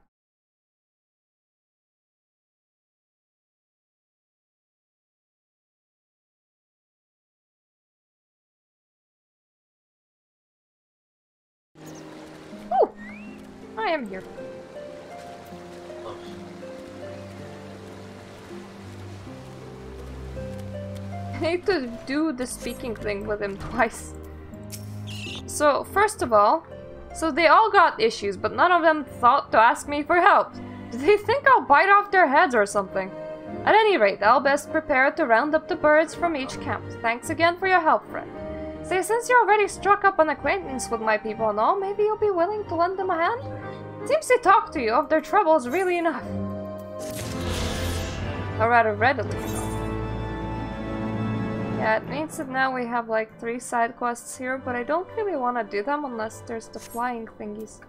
Oh! I am here. need to do the speaking thing with him twice. So, first of all, so they all got issues, but none of them thought to ask me for help. Do they think I'll bite off their heads or something? At any rate, I'll best prepare to round up the birds from each camp. Thanks again for your help, friend. Say, since you already struck up an acquaintance with my people and all, maybe you'll be willing to lend them a hand? Seems they talk to you of their troubles really enough. Or rather, readily enough. Yeah, it means that now we have like 3 side quests here, but I don't really want to do them unless there's the flying thingies.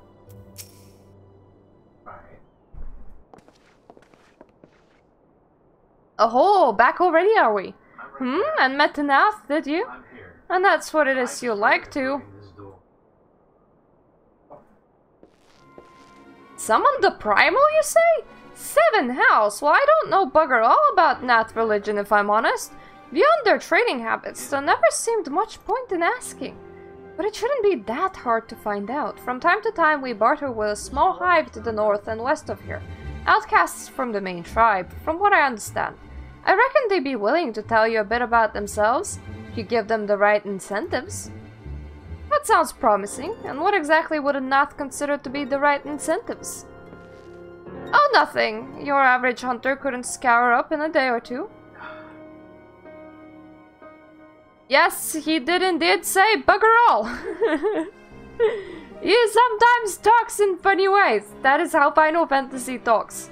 Oh, back already are we? And met Nath, did you? And that's what it is you like to. Summon the primal, you say? 7 hells? Well, I don't know bugger all about Nath religion, if I'm honest. Beyond their trading habits, there never seemed much point in asking. But it shouldn't be that hard to find out. From time to time, we barter with a small hive to the north and west of here. Outcasts from the main tribe, from what I understand. I reckon they'd be willing to tell you a bit about themselves, if you give them the right incentives. That sounds promising, and what exactly would a Nath consider to be the right incentives? Oh, nothing. Your average hunter couldn't scour up in a day or 2. Yes, he did indeed say bugger all. He sometimes talks in funny ways. That is how Final Fantasy talks.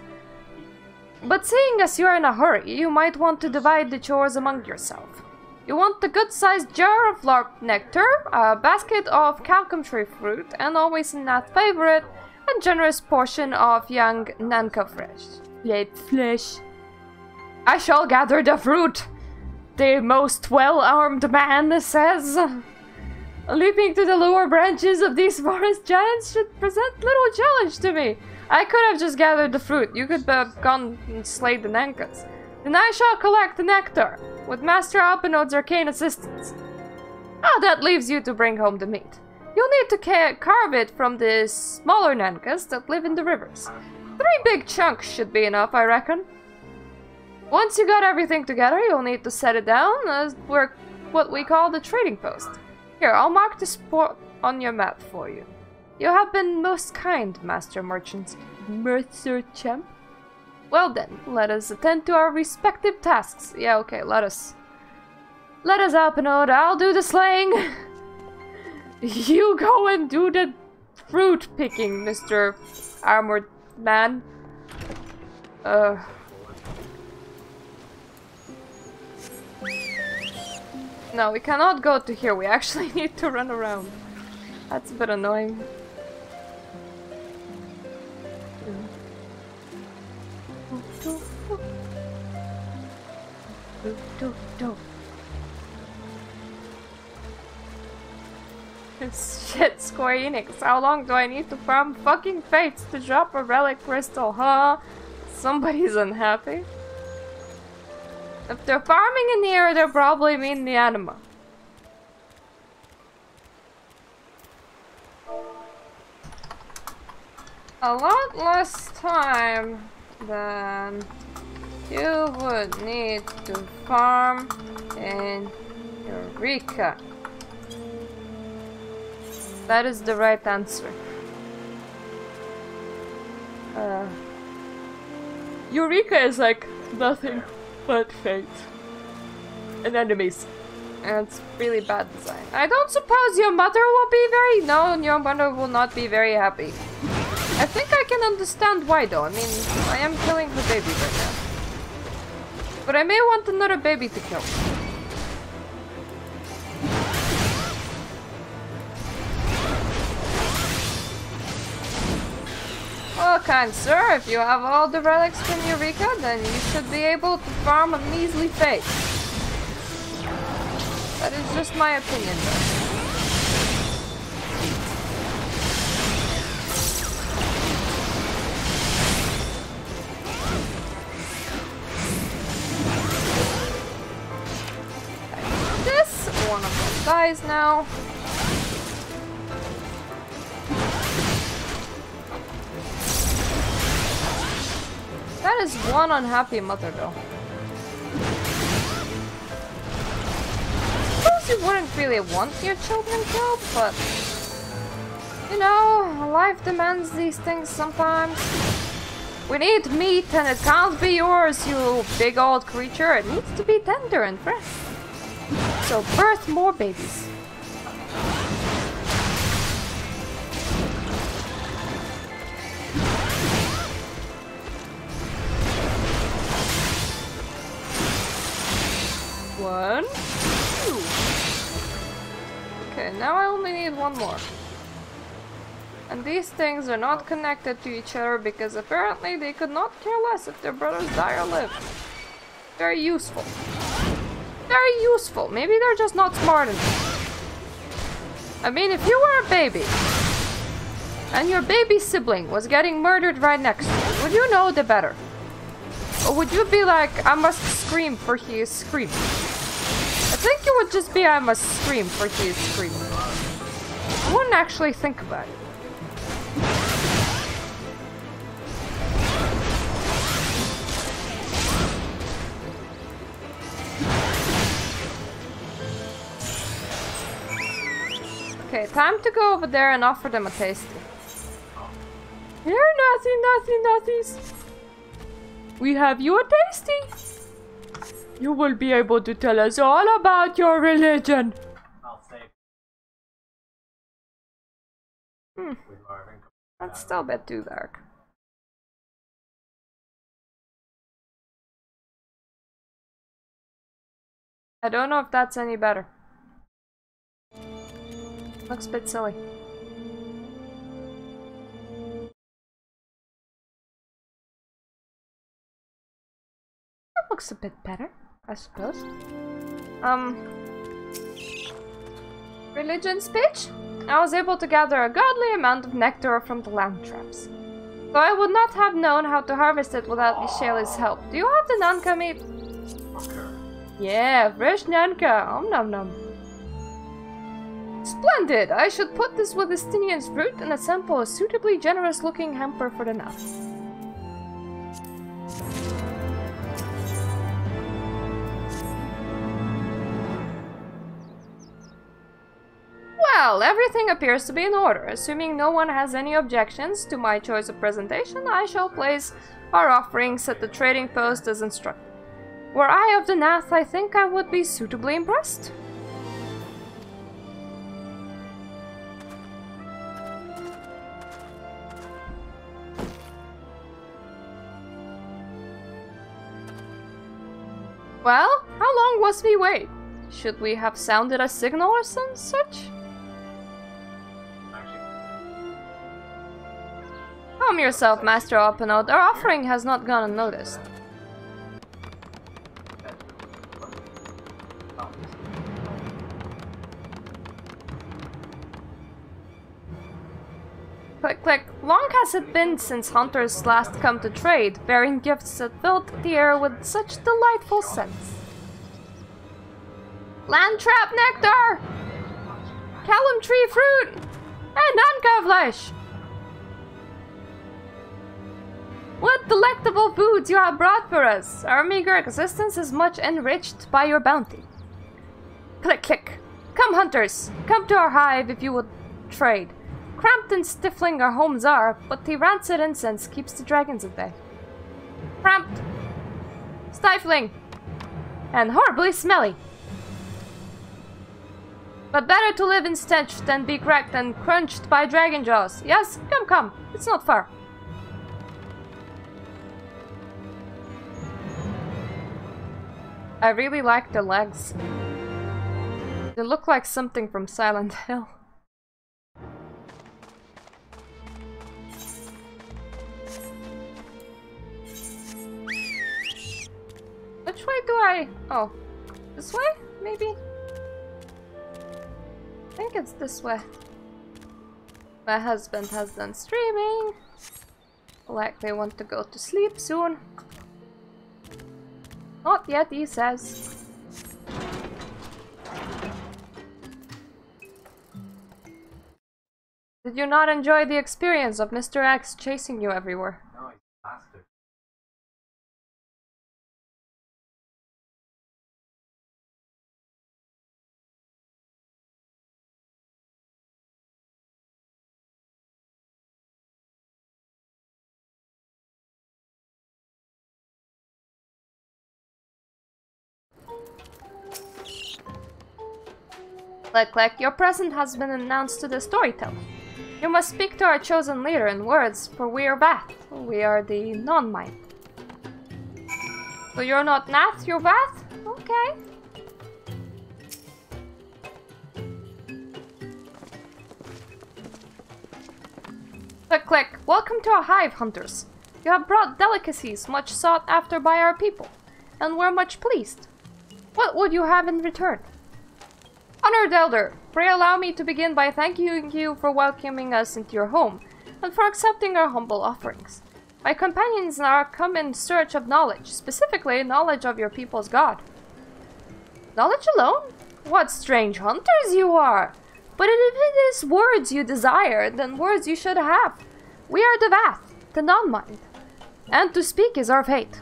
But seeing as you are in a hurry, you might want to divide the chores among yourself. You want a good-sized jar of lark nectar, a basket of calcum tree fruit, and always a Nath favorite, a generous portion of young Nanka flesh. I shall gather the fruit, the most well-armed man says. Leaping to the lower branches of these forest giants should present little challenge to me. I could have just gathered the fruit. You could have gone and slayed the Nankas. Then I shall collect the nectar, with Master Alpinode's arcane assistance. Ah, that leaves you to bring home the meat. You'll need to carve it from the smaller Nankas that live in the rivers. 3 big chunks should be enough, I reckon. Once you got everything together, you'll need to set it down as what we call the trading post. Here, I'll mark the spot on your map for you. You have been most kind, Master Merchant. Champ. Well then, let us attend to our respective tasks. Yeah, okay, let us. Let us, Alpinode. I'll do the slaying. You go and do the fruit picking, Mr. Armored Man. No, we cannot go to here. We actually need to run around. That's a bit annoying. Shit, Square Enix. How long do I need to farm fucking fates to drop a relic crystal, huh? Somebody's unhappy. If they're farming in here, they're probably mean the anima. A lot less time than you would need to farm in Eureka. That is the right answer. Eureka is like nothing but fate and enemies. And it's really bad design. I don't suppose your mother will be very... No, your mother will not be very happy. I think I can understand why though. I mean, I am killing the baby right now. But I may want another baby to kill. Well, kind sir, if you have all the relics from Eureka, then you should be able to farm a measly fate. That is just my opinion, though. This one of them dies now. That is one unhappy mother, though. suppose you wouldn't really want your children killed, but you know, life demands these things sometimes. We need meat and it can't be yours, you big old creature. It needs to be tender and fresh. So birth more babies. One, two. Okay, now I only need one more. And these things are not connected to each other because apparently they could not care less if their brothers die or live. Very useful. Very useful. Maybe they're just not smart enough. I mean, if you were a baby and your baby sibling was getting murdered right next to you, would you know the better? Or would you be like, I must scream for he is screaming? I think you would just be, I must scream for he is screaming. I wouldn't actually think about it. Okay, time to go over there and offer them a tasty. Here, nathies. We have you a tasty. You will be able to tell us all about your religion. I'll save. That's still a bit too dark. I don't know if that's any better. Looks a bit silly. That looks a bit better, I suppose. Religion speech? I was able to gather a godly amount of nectar from the land traps. Though I would not have known how to harvest it without Michelle's help. Do you have the nanka meat? Yeah, fresh nanka. Om nom nom. Splendid! I should put this with Estinian's fruit and assemble a suitably generous-looking hamper for the nap. Well, everything appears to be in order. Assuming no one has any objections to my choice of presentation, I shall place our offerings at the trading post as instructed. Were I of the Nath, I think I would be suitably impressed. Well, how long was we wait? Should we have sounded a signal or some such? Calm yourself, Master Opinode. Our offering has not gone unnoticed. Click, click. Long has it been since hunters last come to trade, bearing gifts that filled the air with such delightful scents. Land trap nectar! Callum tree fruit! And nanka flesh! What delectable foods you have brought for us! Our meager existence is much enriched by your bounty. Click, click. Come, hunters! Come to our hive if you would trade. Cramped and stifling our homes are, but the rancid incense keeps the dragons at bay. Cramped, stifling, and horribly smelly. But better to live in stench than be cracked and crunched by dragon jaws. Yes, come, come, it's not far. I really like the legs. They look like something from Silent Hill. Which way do I... Oh, this way? Maybe? I think it's this way. My husband has done streaming. Likely want to go to sleep soon. Not yet, he says. Did you not enjoy the experience of Mr. X chasing you everywhere? No, he's a bastard. Click, click, your presence has been announced to the storyteller. You must speak to our chosen leader in words, for we are Vath. We are the non-mind. So you're not Nath, you're Vath? Okay. Click, click. Welcome to our hive, hunters. You have brought delicacies much sought after by our people, and we're much pleased. What would you have in return? Honored Elder, pray allow me to begin by thanking you for welcoming us into your home, and for accepting our humble offerings. My companions are come in search of knowledge, specifically knowledge of your people's god. Knowledge alone? What strange hunters you are! But if it is words you desire, then words you should have. We are the Vath, the non-mind, and to speak is our fate.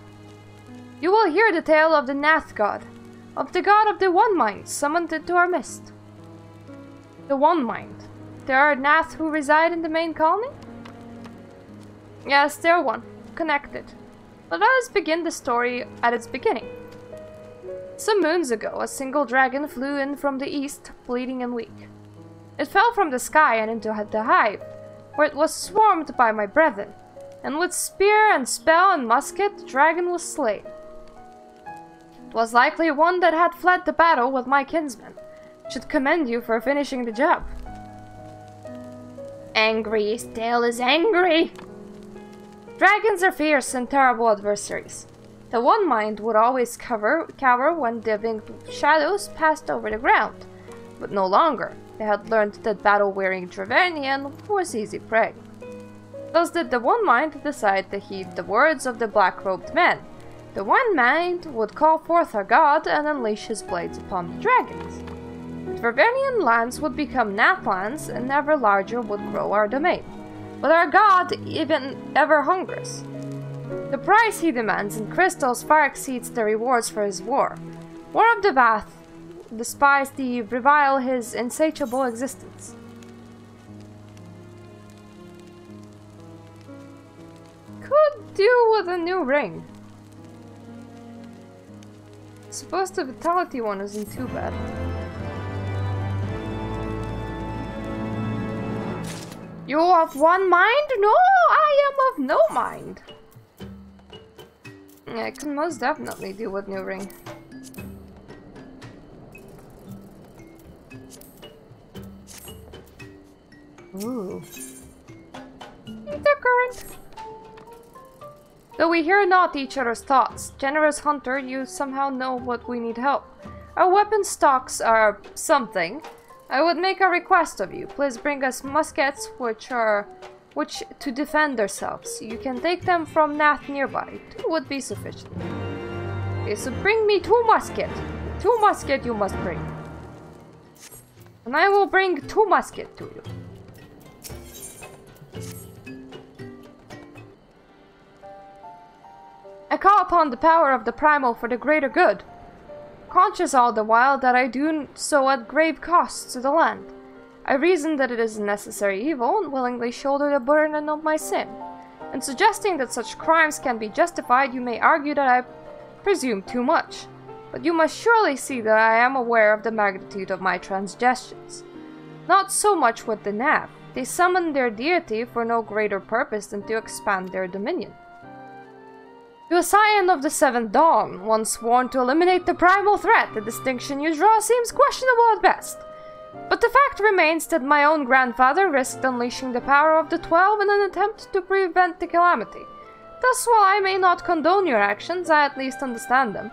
You will hear the tale of the Nath god, of the god of the One Mind summoned into our midst. The One Mind. There are Nath who reside in the main colony? Yes, they're one, connected. But let us begin the story at its beginning. Some moons ago, a single dragon flew in from the east, bleeding and weak. It fell from the sky and into the hive, where it was swarmed by my brethren, and with spear and spell and musket, the dragon was slain. It was likely one that had fled the battle with my kinsmen. Should commend you for finishing the job. Angry still is angry! Dragons are fierce and terrible adversaries. The One Mind would always cower when the winged shadows passed over the ground, but no longer. They had learned that battle-wearing Dravanian was easy prey. Thus did the One Mind decide to heed the words of the black-robed man. The One Mind would call forth our god and unleash his blades upon the dragons. The Dravanian lands would become Nathlands, and ever larger would grow our domain. But our god even ever hungers. The price he demands in crystals far exceeds the rewards for his war. War of the Vath despise the revile his insatiable existence. Could do with a new ring. Suppose the vitality one isn't too bad. You of one mind? No, I am of no mind. Yeah, I can most definitely do with new ring. Ooh. Intercurrent. Though we hear not each other's thoughts, generous hunter, you somehow know what we need help. Our weapon stocks are something. I would make a request of you. Please bring us muskets which to defend ourselves. You can take them from Nath nearby. 2 would be sufficient. Okay, so bring me 2 musket. 2 musket you must bring. And I will bring 2 musket to you. I call upon the power of the primal for the greater good, conscious all the while that I do so at grave costs to the land. I reason that it is a necessary evil and willingly shoulder the burden of my sin. In suggesting that such crimes can be justified, you may argue that I presume too much. But you must surely see that I am aware of the magnitude of my transgressions. Not so much with the Nav. They summon their deity for no greater purpose than to expand their dominion. To a scion of the Seventh Dawn, one sworn to eliminate the primal threat, the distinction you draw seems questionable at best. But the fact remains that my own grandfather risked unleashing the power of the 12 in an attempt to prevent the calamity. Thus, while I may not condone your actions, I at least understand them.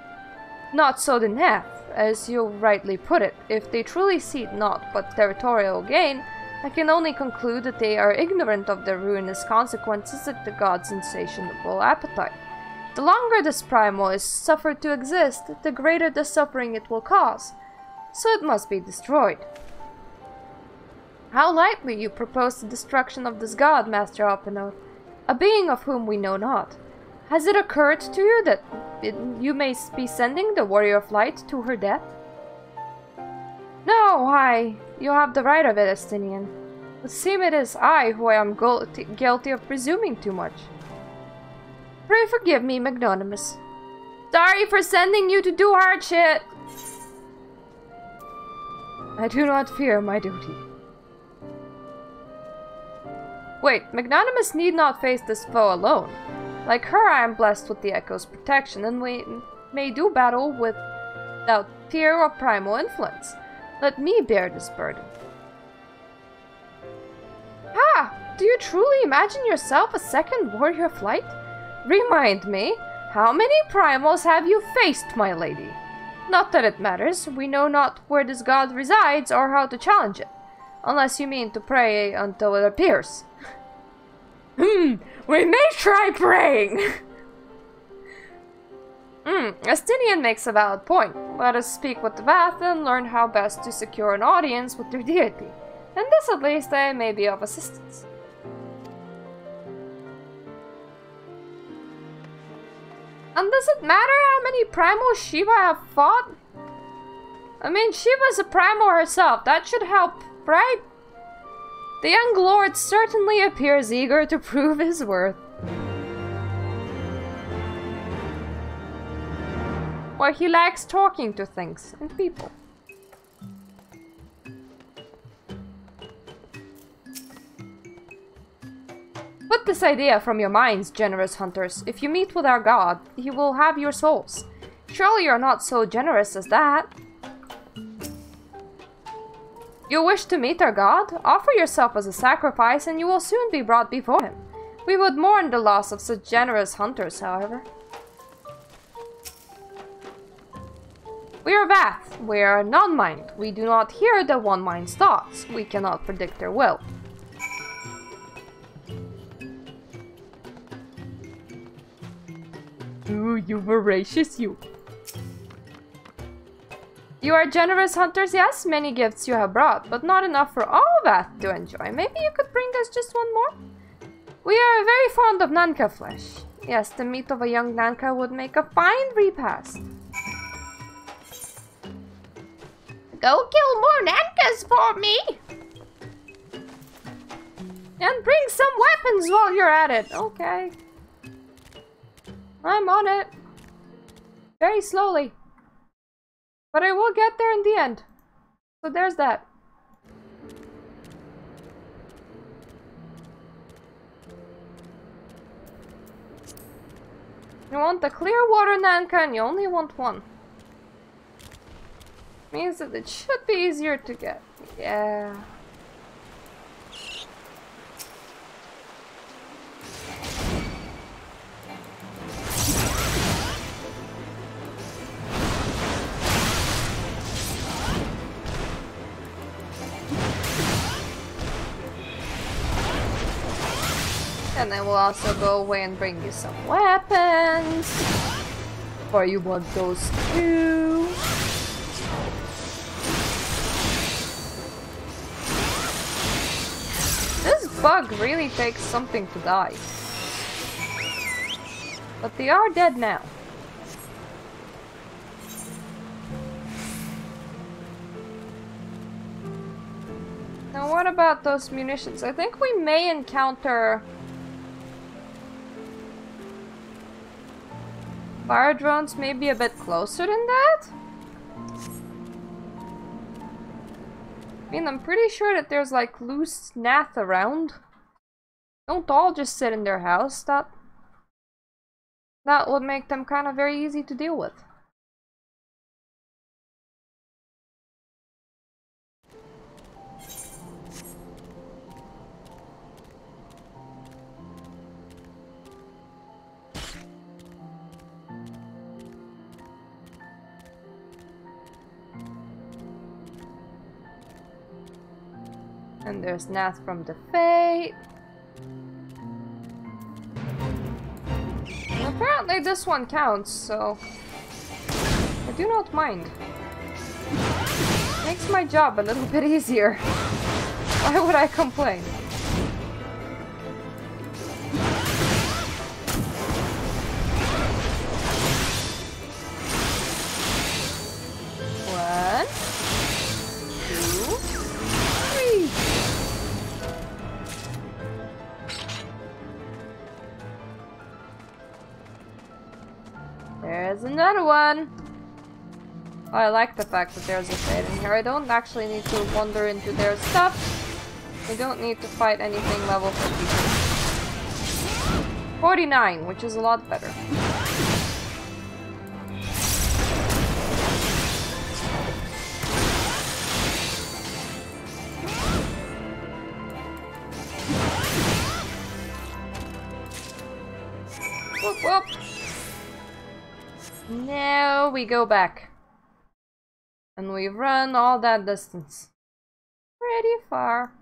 Not so the Neth, as you rightly put it. If they truly seek naught but territorial gain, I can only conclude that they are ignorant of the ruinous consequences of the god's insatiable appetite. The longer this primal is suffered to exist, the greater the suffering it will cause, so it must be destroyed. How lightly you propose the destruction of this god, Master Alpinode, a being of whom we know not. Has it occurred to you that you may be sending the Warrior of Light to her death? No, you have the right of it, Estinian. It would seem it is I who am guilty of presuming too much. Pray forgive me, Magnanimous. Sorry for sending you to do hard shit. I do not fear my duty. Wait, Magnanimous need not face this foe alone. Like her, I am blessed with the Echo's protection, and we may do battle without fear of primal influence. Let me bear this burden. Ha! Do you truly imagine yourself a second warrior of light? Remind me, how many primals have you faced, my lady? Not that it matters, we know not where this god resides or how to challenge it. Unless you mean to pray until it appears. We may try praying! Astinian makes a valid point. Let us speak with the Vath and learn how best to secure an audience with their deity. And this at least may be of assistance. And does it matter how many primals Shiva have fought? I mean, Shiva's a primal herself, that should help, right? The young lord certainly appears eager to prove his worth. Well, he likes talking to things and people. Put this idea from your minds, generous hunters. If you meet with our god, he will have your souls. Surely you're not so generous as that. You wish to meet our god? Offer yourself as a sacrifice and you will soon be brought before him. We would mourn the loss of such generous hunters, however. We are Vath. We are non-mind. We do not hear the one mind's thoughts. We cannot predict their will. Ooh, you voracious you. You are generous hunters, yes, many gifts you have brought, but not enough for all Vath to enjoy. Maybe you could bring us just one more? We are very fond of Nanka flesh. Yes, the meat of a young Nanka would make a fine repast. Go kill more Nankas for me! And bring some weapons while you're at it. Okay. I'm on it. Very slowly. But I will get there in the end. So there's that. You want the clear water Nanka and you only want one. Means that it should be easier to get. Yeah. And I will also go away and bring you some weapons. Or you want those too? This bug really takes something to die. But they are dead now. Now what about those munitions? I think we may encounter fire drones maybe a bit closer than that? I mean, I'm pretty sure that there's like loose nath around. Don't all just sit in their house. That would make them kind of very easy to deal with. And there's Nath from the Fate. And apparently this one counts, so I do not mind. Makes my job a little bit easier. Why would I complain? One, two, three. There's another one. I like the fact that there's a trade in here. I don't actually need to wander into their stuff. I don't need to fight anything level 52. 49, which is a lot better. Whoop whoop. Now we go back. And we've run all that distance. Pretty far.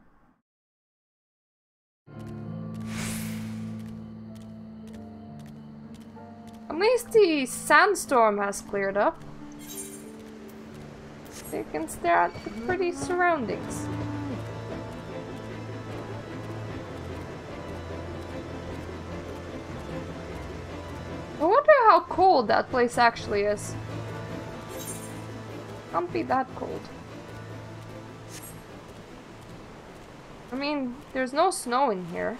At least the sandstorm has cleared up. They can stare at the pretty surroundings. I wonder how cold that place actually is. Can't be that cold. I mean, there's no snow in here.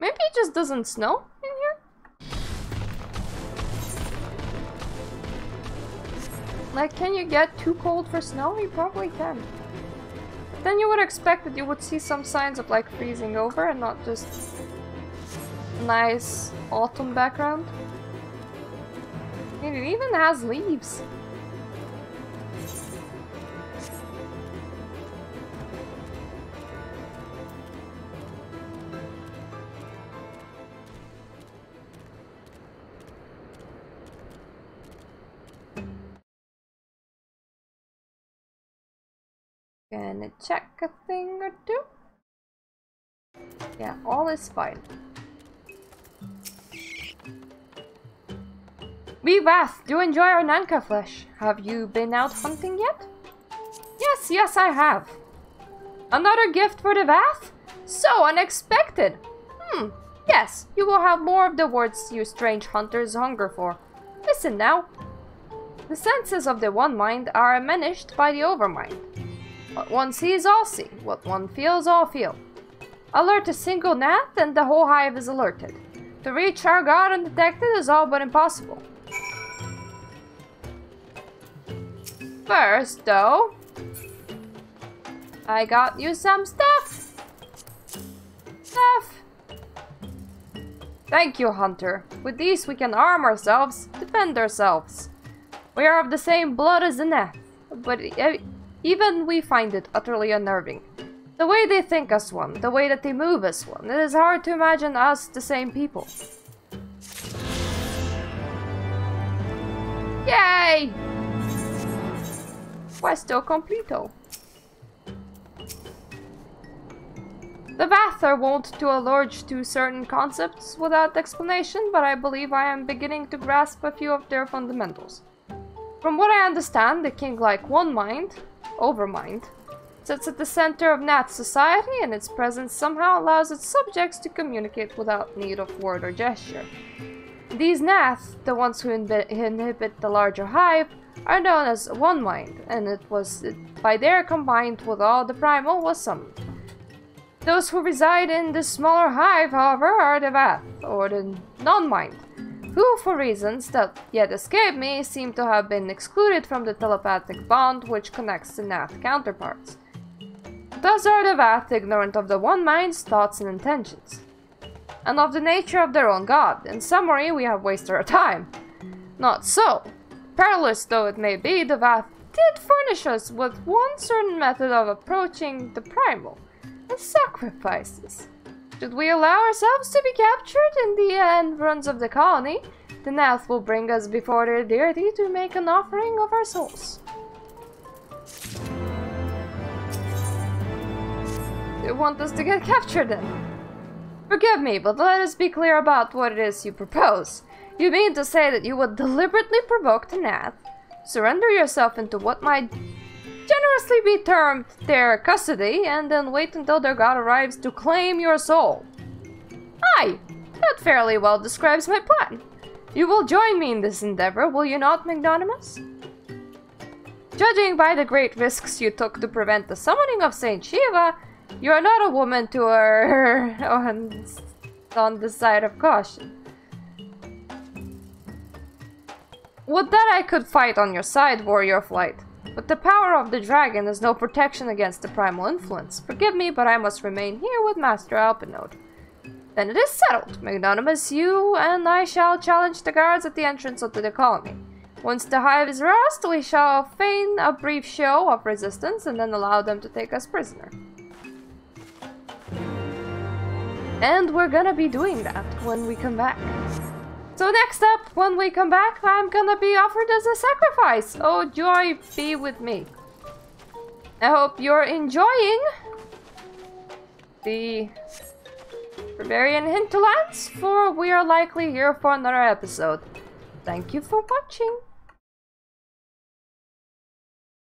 Maybe it just doesn't snow in here? Like, can you get too cold for snow? You probably can. Then you would expect that you would see some signs of like freezing over and not just a nice autumn background. And it even has leaves. Gonna check a thing or two. Yeah, all is fine. Vath, do you enjoy our Nanka flesh? Have you been out hunting yet? Yes, I have. Another gift for the Vath? So unexpected! Yes, you will have more of the words you strange hunters hunger for. Listen now. The senses of the One Mind are diminished by the Overmind. What one sees, all see. What one feels, all feel. Alert a single gnat, and the whole hive is alerted. To reach our god undetected is all but impossible. First, though, I got you some stuff. Thank you, Hunter. With these we can arm ourselves, defend ourselves. We are of the same blood as the gnat, but even we find it utterly unnerving. The way they think us one, the way that they move as one, it is hard to imagine us the same people. Yay! Questo completo. The Vath are wont to allurge to certain concepts without explanation, but I believe I am beginning to grasp a few of their fundamentals. From what I understand, the king-like One Mind, Overmind, sits at the center of Gnat society, and its presence somehow allows its subjects to communicate without need of word or gesture. These Gnats, the ones who inhabit the larger hive, are known as One Mind, and it was by their combined with all the primal was summoned. Those who reside in the smaller hive, however, are the Vath, or the Non-Mind, who, for reasons that yet escape me, seem to have been excluded from the telepathic bond which connects the Gnat counterparts. Thus are the Vath ignorant of the One Mind's thoughts and intentions, and of the nature of their own god. In summary, we have wasted our time. Not so. Perilous though it may be, the Vath did furnish us with one certain method of approaching the primal, the sacrifices. Should we allow ourselves to be captured in the environs of the colony, the Nath will bring us before their deity to make an offering of our souls. They want us to get captured then? Forgive me, but let us be clear about what it is you propose. You mean to say that you would deliberately provoke the Nath, surrender yourself into what might generously be termed their custody, and then wait until their god arrives to claim your soul? Aye, that fairly well describes my plan. You will join me in this endeavor, will you not, Magnanimous? Judging by the great risks you took to prevent the summoning of Saint Shiva, You're not a woman to err on the side of caution. Would that I could fight on your side, warrior of light. But the power of the dragon is no protection against the primal influence. Forgive me, but I must remain here with Master Alpinode. Then it is settled. Magnanimous, you and I shall challenge the guards at the entrance of the colony. Once the hive is roused, we shall feign a brief show of resistance and then allow them to take us prisoner. And we're gonna be doing that when we come back. So next up, when we come back, I'm gonna be offered as a sacrifice. Oh, joy be with me. I hope you're enjoying the Barbarian Hinterlands, for we are likely here for another episode. Thank you for watching.